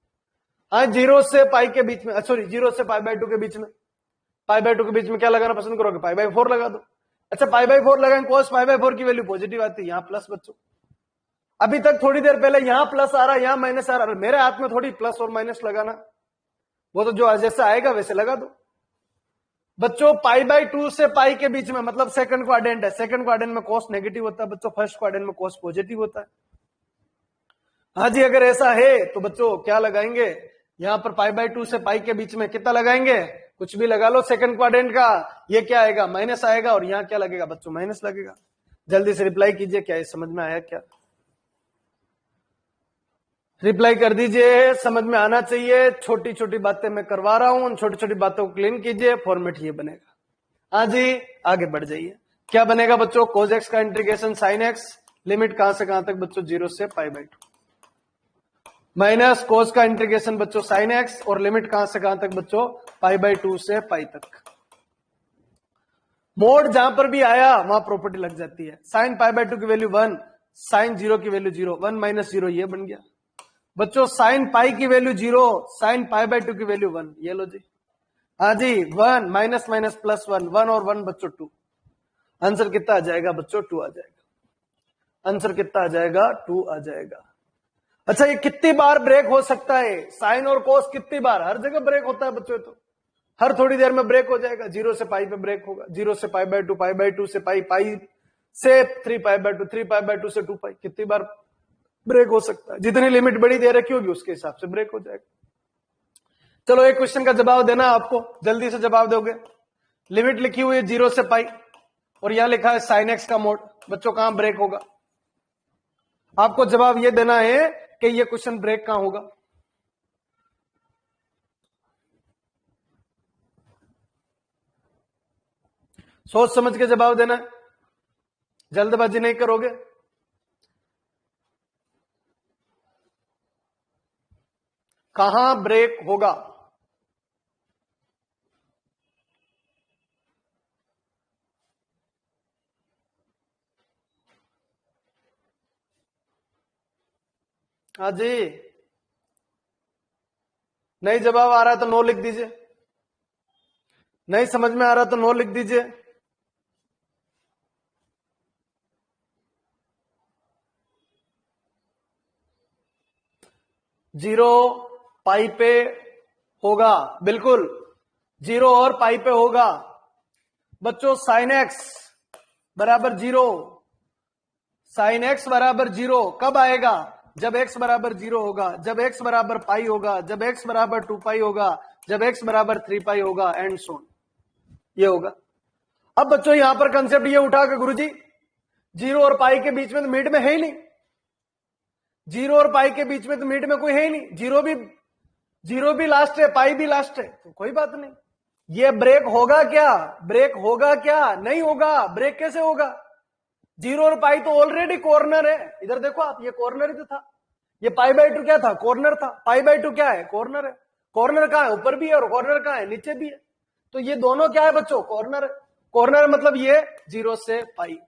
हाँ 0 से पाई के बीच में, सॉरी 0 से π/2 के बीच में, π/2 के बीच में क्या लगाना पसंद करोगे, π/4 लगा दो। अच्छा π/4 लगाएंगे, cos π/4 की वैल्यू पॉजिटिव आती है, यहां प्लस बच्चों। अभी तक थोड़ी देर पहले यहां प्लस आ रहा है, यहां माइनस आ रहा है, मेरे हाथ में थोड़ी प्लस और माइनस लगाना, वो तो जो जैसा आएगा वैसे लगा दो बच्चों। π/2 से पाई के बीच में मतलब सेकंड क्वाड्रेंट है, सेकंड क्वाड्रेंट में cos नेगेटिव होता है बच्चों, फर्स्ट क्वाड्रेंट में cos पॉजिटिव होता है। हाँ जी, अगर ऐसा है तो बच्चों क्या लगाएंगे, यहां पर π/2 से पाई के बीच में कितना लगाएंगे, कुछ भी लगा लो सेकंड क्वाड्रेंट का, ये क्या आएगा, माइनस आएगा, और यहां क्या लगेगा बच्चों, माइनस लगेगा। जल्दी से रिप्लाई कीजिए, क्या ये समझ में आया क्या, रिप्लाई कर दीजिए, समझ में आना चाहिए। छोटी छोटी बातें मैं करवा रहा हूं, उन छोटी छोटी बातों को क्लीन कीजिए, फॉर्मेट ये बनेगा। हाँ जी आगे बढ़ जाइए, क्या बनेगा बच्चों, cos x का इंटीग्रेशन sin x, लिमिट कहां से कहां तक बच्चों, 0 से π/2, माइनस cos का इंटीग्रेशन बच्चों sin x, और लिमिट कहां से कहां तक बच्चों, π/2 से पाई तक। मोड जहां पर भी आया वहां प्रॉपर्टी लग जाती है। sin π/2 की वैल्यू 1, sin 0 की वैल्यू 0, 1 - 0 ये बन गया बच्चों। sin पाई की वैल्यू 0, sin π/2 की वैल्यू 1, ये लो जी। हाँ जी 1 माइनस माइनस प्लस 1, 1 और 1 बच्चों 2। आंसर कितना आ जाएगा बच्चों, 2 आ जाएगा। आंसर कितना आ जाएगा, 2 आ जाएगा। अच्छा ये कितनी बार ब्रेक हो सकता है, साइन और कोस कितनी बार, हर जगह ब्रेक होता है बच्चों, तो हर थोड़ी देर में ब्रेक हो जाएगा। 0 से पाई पे ब्रेक होगा, 0 से π/2, π/2 से पाई, पाई से 3π/2, 3π/2 से 2 पाई, कितनी बार ब्रेक हो सकता है। जितनी लिमिट बड़ी दे रखी होगी उसके हिसाब से ब्रेक हो जाएगा। चलो एक क्वेश्चन का जवाब देना है आपको, जल्दी से जवाब दोगे। लिमिट लिखी हुई है 0 से पाई, और यहां लिखा है sin x का मोड, बच्चों कहां ब्रेक होगा। आपको जवाब यह देना है कि यह क्वेश्चन ब्रेक कहां होगा। सोच समझ के जवाब देना है, जल्दबाजी नहीं करोगे। कहां ब्रेक होगा, हाँ जी। नहीं जवाब आ रहा है तो नो लिख दीजिए, नहीं समझ में आ रहा तो नो लिख दीजिए। जीरो पाई पे होगा, बिल्कुल 0 और पाई पे होगा बच्चों। sin x बराबर 0, साइन एक्स बराबर 0 कब आएगा? जब x बराबर 0 होगा, जब x बराबर पाई होगा, जब x बराबर 2 पाई होगा, जब x बराबर 3 पाई होगा, एंड सो ऑन, ये होगा। अब बच्चों यहां पर कंसेप्ट ये उठा के गुरुजी 0 और पाई के बीच में तो मिड में है ही नहीं, 0 और पाई के बीच में तो मिड में कोई है ही नहीं, जीरो भी लास्ट है, पाई भी लास्ट है, तो कोई बात नहीं। ये ब्रेक होगा क्या? ब्रेक होगा क्या? नहीं होगा। ब्रेक कैसे होगा? 0 और पाई तो ऑलरेडी कॉर्नर है, इधर देखो आप, ये कॉर्नर ही तो था, ये पाई बाई 2 क्या था? कॉर्नर था। पाई बाई 2 क्या है? कॉर्नर है। कॉर्नर कहां है? ऊपर भी है, और कॉर्नर कहां है? नीचे भी है। तो ये दोनों क्या है बच्चों? कॉर्नर है। कॉर्नर मतलब ये 0 से पाई,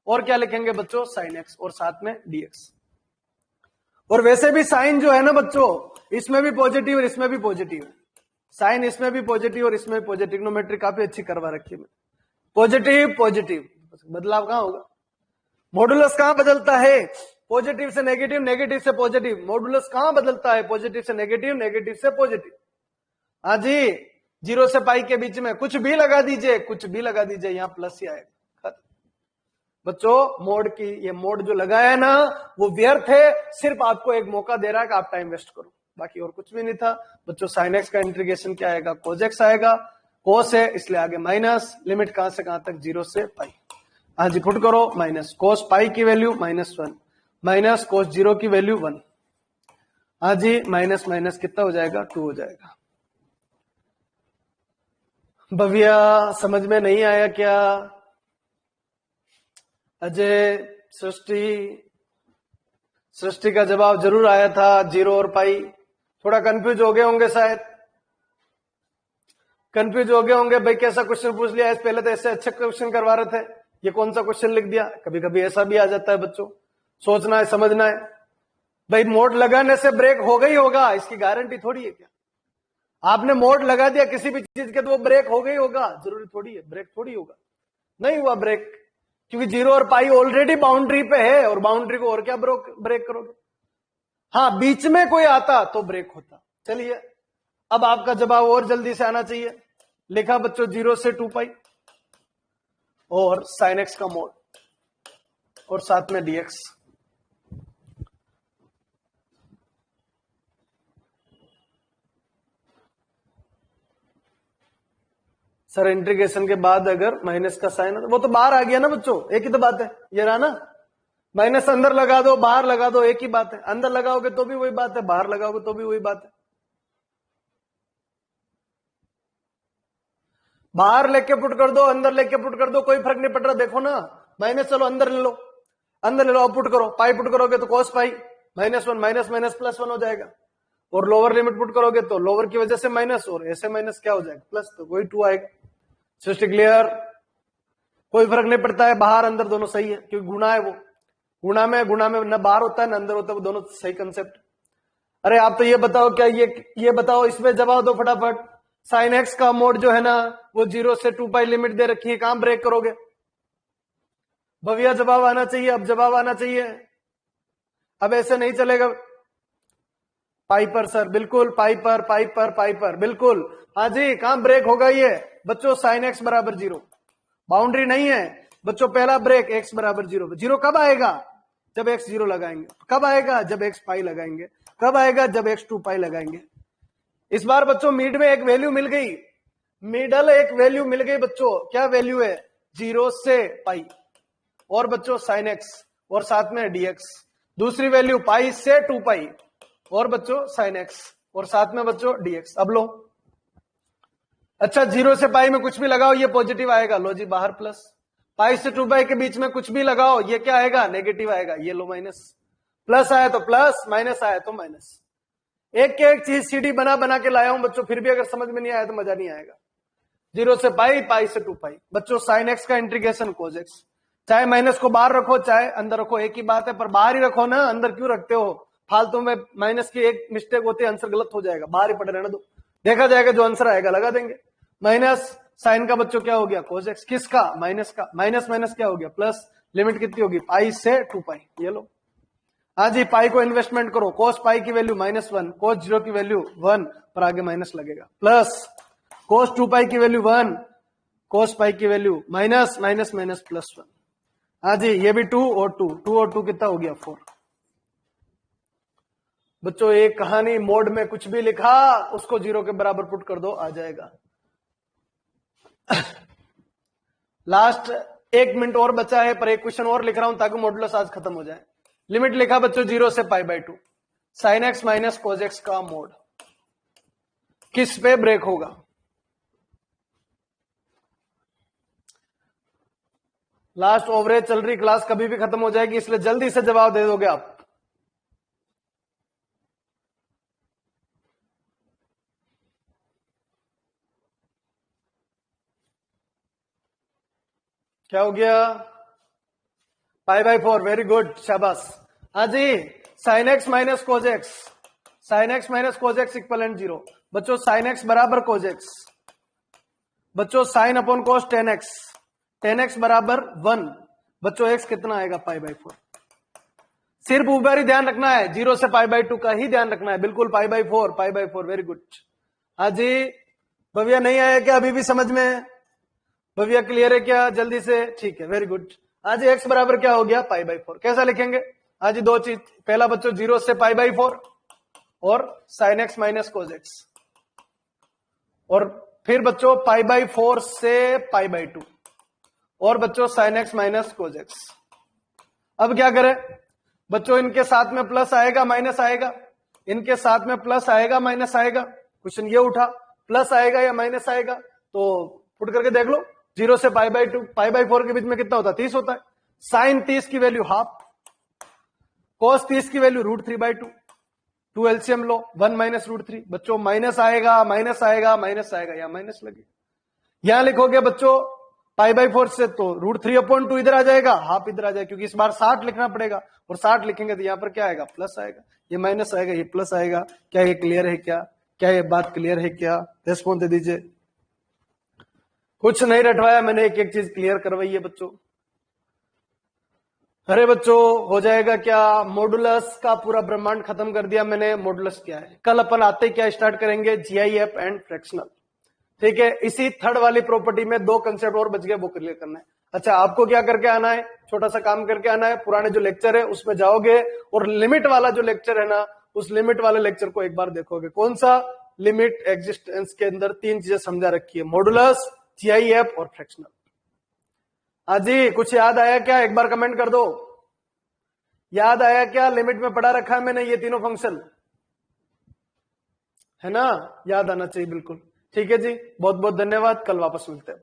और क्या लिखेंगे बच्चों? साइन एक्स, और साथ में डीएक्स। और वैसे भी साइन जो है ना बच्चों, इसमें भी पॉजिटिव और इसमें भी पॉजिटिव है, साइन इसमें भी पॉजिटिव और इसमें भी पॉजिटिव। ट्रिग्नोमेट्री काफी अच्छी करवा रखी है, पॉजिटिव पॉजिटिव, बदलाव कहां होगा? मॉडुलस कहां बदलता है? पॉजिटिव से नेगेटिव, नेगेटिव से पॉजिटिव। मॉडुलस कहां बदलता है? पॉजिटिव से नेगेटिव, नेगेटिव से पॉजिटिव। हाँ जी, 0 से पाई के बीच में कुछ भी लगा दीजिए, कुछ भी लगा दीजिए, यहां प्लस ही आएगा। बच्चों मोड की, ये मोड जो लगाया है ना, वो व्यर्थ है, सिर्फ आपको एक मौका दे रहा है कि आप टाइम वेस्ट करो, बाकी और कुछ भी नहीं था बच्चों। साइन एक्स का इंटीग्रेशन क्या आएगा? कोस एक्स आएगा, कोस है इसलिए आगे माइनस, लिमिट कहां से कहां तक? 0 से पाई। हाँ जी, पुट करो, माइनस कोस पाई की वैल्यू -1, माइनस कोस 0 की वैल्यू 1। हाँ जी, माइनस माइनस कितना हो जाएगा? 2 हो जाएगा। भव्या समझ में नहीं आया क्या? अजय, सृष्टि का जवाब जरूर आया था, 0 और पाई। थोड़ा कंफ्यूज हो गए होंगे, शायद कंफ्यूज हो गए होंगे, भाई कैसा क्वेश्चन पूछ लिया है, पहले तो ऐसे अच्छे क्वेश्चन करवा रहे थे, ये कौन सा क्वेश्चन लिख दिया। कभी कभी ऐसा भी आ जाता है बच्चों, सोचना है, समझना है। भाई मोड लगाने से ब्रेक होगा ही होगा, इसकी गारंटी थोड़ी है क्या? आपने मोड लगा दिया किसी भी चीज के तो वो ब्रेक हो गई होगा, जरूरी थोड़ी है, ब्रेक थोड़ी होगा। नहीं हुआ ब्रेक, क्योंकि 0 और पाई ऑलरेडी बाउंड्री पे है, और बाउंड्री को और क्या ब्रेक करोगे? हाँ, बीच में कोई आता तो ब्रेक होता। चलिए, अब आपका जवाब और जल्दी से आना चाहिए। लिखा बच्चों 0 से 2 पाई और साइन एक्स का मोड, और साथ में डीएक्स। सर इंटीग्रेशन के बाद अगर माइनस का साइन, वो तो बाहर आ गया ना बच्चों, एक ही तो बात है, ये रहा ना। माइनस अंदर लगा दो, बाहर लगा दो, एक ही बात है। अंदर लगाओगे तो भी वही बात है, बाहर लगाओगे तो भी वही बात है। बाहर लेके पुट कर दो, अंदर लेके पुट कर दो, कोई फर्क नहीं पड़ रहा। देखो ना, माइनस चलो अंदर ले लो, अंदर ले लो, अब पुट करो, पाई पुट करोगे तो कोस पाई, -1 माइनस माइनस +1 हो जाएगा। और लोअर लिमिट पुट करोगे तो लोअर की वजह से माइनस, और ऐसे माइनस क्या हो जाएगा? प्लस, तो वही 2 आएगा। सृष्टि क्लियर? कोई फर्क नहीं पड़ता है, बाहर अंदर दोनों सही है, क्योंकि गुणा है वो। गुणा में न बाहर होता है न अंदर होता है, वो दोनों सही कंसेप्ट। अरे आप तो ये बताओ, क्या ये बताओ, इसमें जवाब दो फटाफट। साइन एक्स का मोड जो है ना, वो 0 से 2 पाई लिमिट दे रखी है, कहां ब्रेक करोगे? भव्या जवाब आना चाहिए, अब जवाब आना चाहिए, अब ऐसे नहीं चलेगा। पाइपर सर, बिल्कुल, पाइपर बिल्कुल। हाँ जी, कहां ब्रेक होगा ये बच्चों? साइन एक्स बराबर 0, बाउंड्री नहीं है बच्चों। पहला ब्रेक एक्स बराबर 0। 0 कब आएगा? जब एक्स 0 लगाएंगे। कब आएगा? जब एक्स पाई लगाएंगे। कब आएगा? जब एक्स 2 पाई लगाएंगे। इस बार बच्चों मिड में एक वैल्यू मिल गई, मिडल एक वैल्यू मिल गई बच्चों। क्या वैल्यू है? 0 से पाई, और बच्चों साइन एक्स, और साथ में डीएक्स। दूसरी वैल्यू पाई से 2 पाई, और बच्चों साइन एक्स, और साथ में बच्चों डीएक्स। अब लो, अच्छा 0 से पाई में कुछ भी लगाओ, ये पॉजिटिव आएगा, लो जी बाहर प्लस। पाई से 2 पाई के बीच में कुछ भी लगाओ, ये क्या आएगा? नेगेटिव आएगा, ये लो माइनस। प्लस आया तो प्लस, माइनस आया तो माइनस। एक के एक चीज सीडी बना बना के लाया हूं बच्चों, फिर भी अगर समझ में नहीं आया तो मजा नहीं आएगा। 0 से पाई, पाई से 2 पाई बच्चों, साइन एक्स का इंटीग्रेशन कोस एक्स। चाहे माइनस को बाहर रखो चाहे अंदर रखो, एक ही बात है, पर बाहर ही रखो ना, अंदर क्यों रखते हो? फालतू में माइनस की एक मिस्टेक होती है, आंसर गलत हो जाएगा, बाहर ही पड़े रहने दो, देखा जाएगा, जो आंसर आएगा लगा देंगे। माइनस साइन का बच्चों क्या हो गया? Cos x. किसका? माइनस का। माइनस माइनस क्या हो गया? प्लस। लिमिट कितनी होगी? पाई से 2 पाई, ये लो। हाँ जी, पाई को इन्वेस्टमेंट करो, कोस पाई की वैल्यू -1, कोस 0 की वैल्यू 1, पर आगे माइनस लगेगा, प्लस कोस 2 पाई की वैल्यू 1, कोस पाई की वैल्यू माइनस माइनस माइनस +1। हाँ जी, ये भी 2 और 2 कितना हो गया 4। बच्चों एक कहानी मोड में कुछ भी लिखा उसको 0 के बराबर पुट कर दो, आ जाएगा। लास्ट 1 मिनट और बचा है, पर एक क्वेश्चन और लिख रहा हूं ताकि मॉडुलस आज खत्म हो जाए। लिमिट लिखा बच्चों 0 से π/2, sin x minus cos x का मोड किस पे ब्रेक होगा? लास्ट ओवरेज चल रही क्लास कभी भी खत्म हो जाएगी, इसलिए जल्दी से जवाब दे दोगे आप। क्या हो गया? π/4, वेरी गुड, शाबाश। हाँ जी, sin x minus cos x, sin x minus cos x equivalent 0। बच्चों sin x बराबर cos x, बच्चों sin upon cos 10x, 10x बराबर 1। बच्चों x कितना आएगा? π/4। सिर्फ ऊपर ही ध्यान रखना है, 0 से π/2 का ही ध्यान रखना है, बिल्कुल π/4, वेरी गुड। हाँ जी, भव्या नहीं आया क्या? अभी भी समझ में है? भव्या क्लियर है क्या? जल्दी से, ठीक है, वेरी गुड। हाँ जी, x बराबर क्या हो गया? π/4। कैसा लिखेंगे? हाँ जी, दो चीज, पहला बच्चों 0 से π/4 और sin x minus cos x, और फिर बच्चों π/4 से π/2 और बच्चों sin x minus cos x। अब क्या करें बच्चों? इनके साथ में प्लस आएगा माइनस आएगा, इनके साथ में प्लस आएगा माइनस आएगा। क्वेश्चन ये उठा, प्लस आएगा या माइनस आएगा? तो पुट करके देख लो। 0 से π/2, π/4 के बीच में कितना होता है? 30 होता है। साइन 30 की वैल्यू हाफ, cos 30 की वैल्यु √3/2, 2 एलसीएम लो, 1 माइनस √3। बच्चों माइनस आएगा माइनस आएगा माइनस आएगा, यहां माइनस लगे। यहां लिखोगे बच्चों π/4 से तो √3/2 इधर आ जाएगा, हाफ इधर आ जाएगा, क्योंकि इस बार 60 लिखना पड़ेगा, और 60 लिखेंगे तो यहां पर क्या आएगा? प्लस आएगा। ये माइनस आएगा, ये प्लस आएगा। क्या ये क्लियर है? क्या ये बात क्लियर है? क्या रेस्पॉन्स दे दीजिए। कुछ नहीं रटवाया मैंने, एक एक चीज क्लियर करवाई है बच्चों। अरे बच्चों हो जाएगा क्या? मॉडुलस का पूरा ब्रह्मांड खत्म कर दिया मैंने। मॉडुलस क्या है? कल अपन आते ही क्या स्टार्ट करेंगे? GIF and fractional. ठीक है, इसी थर्ड वाली प्रॉपर्टी में 2 कंसेप्ट और बच गए, वो क्लियर करना है। अच्छा, आपको क्या करके आना है? छोटा सा काम करके आना है। पुराने जो लेक्चर है उसमें जाओगे और लिमिट वाला जो लेक्चर है ना, उस लिमिट वाले लेक्चर को एक बार देखोगे। कौन सा? लिमिट एग्जिस्टेंस के अंदर 3 चीजें समझा रखी है, मॉडुलस, जीआईएफ और फ्रैक्शनल। हाँ जी, कुछ याद आया क्या? एक बार कमेंट कर दो, याद आया क्या? लिमिट में पढ़ा रखा है मैंने ये तीनों फंक्शन, है ना? याद आना चाहिए बिल्कुल। ठीक है जी, बहुत बहुत धन्यवाद, कल वापस मिलते हैं।